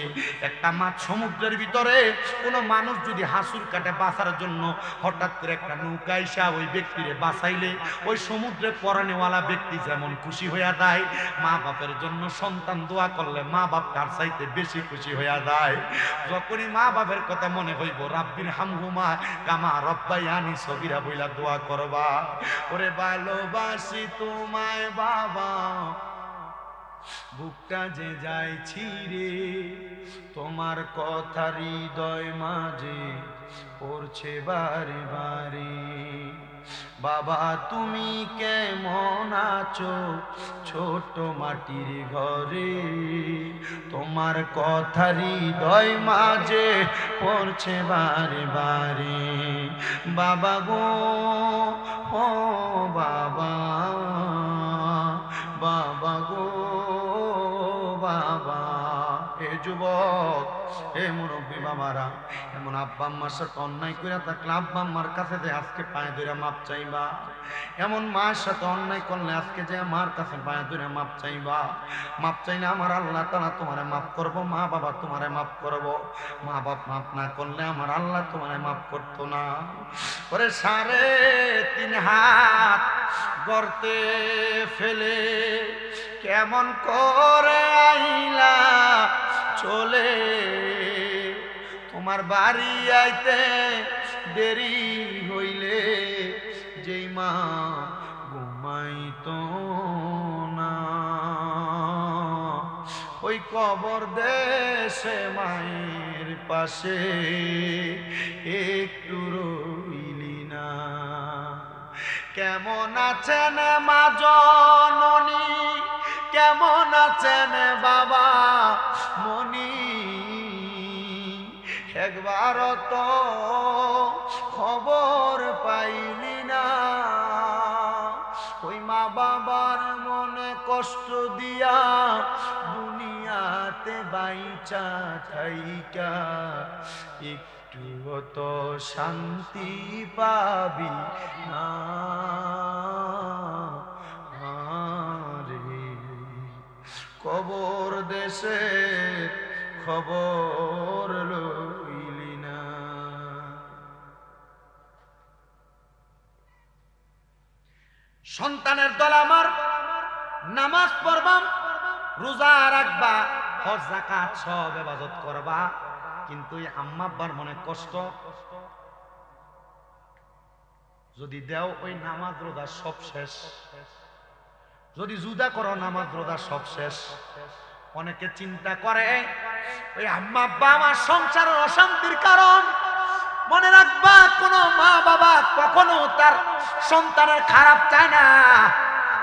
একটা মাছ সমুদ্রের ভিতরে কোনো মানুষ যদি হাসুর কাটে বাঁচার জন্য হঠাৎ করে একটা নৌকা এসে ওই ব্যক্তিরে বাঁচাইলে ওই সমুদ্রে পরানেওয়ালা ব্যক্তি যেমন খুশি হইয়া যায়, মা বাপের জন্য সন্তান দোয়া করলে মা বাপ তার চাইতে বেশি খুশি হইয়া যায়। যখনই মা বাপের কথা মনে হইব, রাব্বির হামহুমা কামা রব্বায়ানি সগীরা বইলা দোয়া করবা। ওরে ভালোবাসি তোমায় বাবা, বুকটা যে যাইছি রে, তোমার কথা হৃদয় মাঝে পড়ছে বারে বারে। বাবা তুমি কেমন আছো ছোট মাটির ঘরে, তোমার কথা হৃদয় মাঝে পড়ছে বারে বারে। বাবা গো, ও বাবা, বাবা গো বাবা। হে যুবক, হে মুরব্বী বাবারা, এমন আব্বা আম্মার সাথে অন্যায় করে থাকলে আব্বা আম্মার কাছে যে আজকে পায়ে ধরে মাপ চাইবা। এমন মায়ের সাথে অন্যায় করলে আজকে যে মার কাছে পায়ে ধরে মাপ চাইবা। মাপ চাইলে আমার আল্লাহ তাআলা তোমারে মাফ করবো, মা বাবা তোমারে মাফ করবো। মা বাপ মাফ না করলে আমার আল্লাহ তোমারে মাফ করতো না। ওরে 3.5 হাত গর্তে ফেলে কেমন করে আইলা চলে, তোমার বাড়ি আইতে দেরি হইলে যেই মা ঘুমাইতো না, ওই কবর দেশে মায়ের পাশে একটু রইলি না। কেমন আছেন মা জননী, কেমন আছেন বাবা মনি, একবার তো খবর পাইলি না। ওই মা বাবার মনে কষ্ট দিয়া দুনিয়াতে বাইচা থাইকা একটু তো শান্তি পাবি না রে। কবর দেশে খবর লইলি না। সন্তানের দল আমার নামাজ পড়বা, রোজা রাখবা, হজ যাকাত সব ইবাদত করবা, কিন্তু এই আম্মা আব্বার মনে কষ্ট যদি দেও, ওই নামাজ রোজা সব শেষ। যদি জুদা করো, নামাজ রোজা সব শেষ। অনেকে চিন্তা করে ওই আম্মা আব্বা আমার সংসারের অশান্তির কারণ। মনে রাখবা, কোন মা বাবা কখনো তার সন্তানের খারাপ চায় না।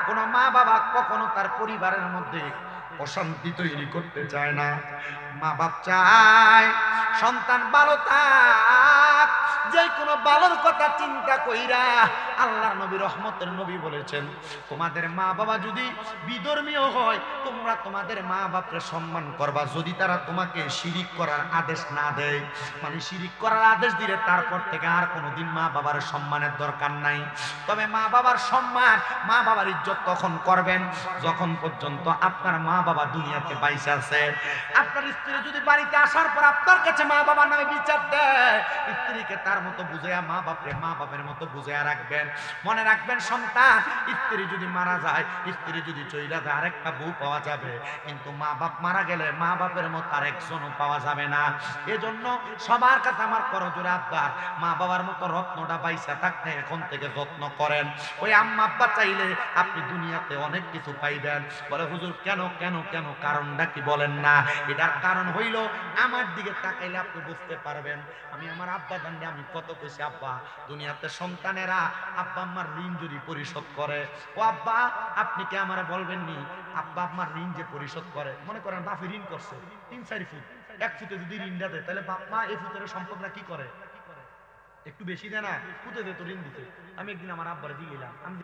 কোন মা বাবা কখনো তার পরিবারের মধ্যে অশান্তি তৈরি করতে চায় না। মা বাপ চায় সন্তান ভালো থাক। যে কোনো ভালোর কথা চিন্তা কইরা আল্লাহর নবী রহমতের নবী বলেছেন, তোমাদের মা বাবা যদি বিধর্মীয় হয়, তোমরা তোমাদের মা বাপকে সম্মান করবা যদি তারা তোমাকে শিরিক করার আদেশ না দেয়। মানে শিরিক করার আদেশ দিলে তারপর থেকে আর কোনোদিন মা বাবার সম্মানের দরকার নাই। তবে মা বাবার সম্মান, মা বাবার ইজ্জত তখন করবেন যখন পর্যন্ত আপনার মা বাবা দুনিয়াতে বাইসে আছে। আপনার স্ত্রী যদি বাড়িতে আসার পর আপনার কাছে মা বাবার নামে বিচার দেয়, স্ত্রীকে তার মতো বুঝাইয়া মা বাপরে মা বাপের মতো বুঝাইয়া রাখবেন। মনে রাখবেন সন্তান, স্ত্রী যদি মারা যায়, স্ত্রী যদি চইলা যায়, আরেকটা বউ পাওয়া যাবে, কিন্তু মা বাপ মারা গেলে মা বাপের মতো আরেকজনও পাওয়া যাবে না। এজন্য সবার কাছে আমার করজোড়ে আবদার, মা বাবার মতো রত্নটা বাইসা থাকতে এখন থেকে যত্ন করেন। ওই আম্মা আব্বা চাইলে আপনি দুনিয়াতে অনেক কিছু পাইবেন। বলে হুজুর কেন কেন কেন, কারণটা কি বলেন না? এটার কারণ হইল আমার দিকে তাকাইলে আপনি বুঝতে পারবেন। আমি আমার আব্বা জানলে আমি আমি কত কইছি আব্বা দুনিয়াতে সন্তানেরা আব্বা আম্মার ঋণ যদি পরিশোধ করে, ও আব্বা আপনি কি আমারে বলবেন নি আব্বা আম্মার ঋণ যে পরিশোধ করে, মনে করেন বাপে ঋণ করছে 3-4 ফুট, 1 ফুটে যদি ঋণটা দেয় তাহলে বাপ মা এই ফুটের সম্পদটা কি করে? একটু বেশি দেয় না? ফুটে দে তো ঋণ দিতে। আমি একদিন আমার আব্বারে দিয়ে গেলাম, আমি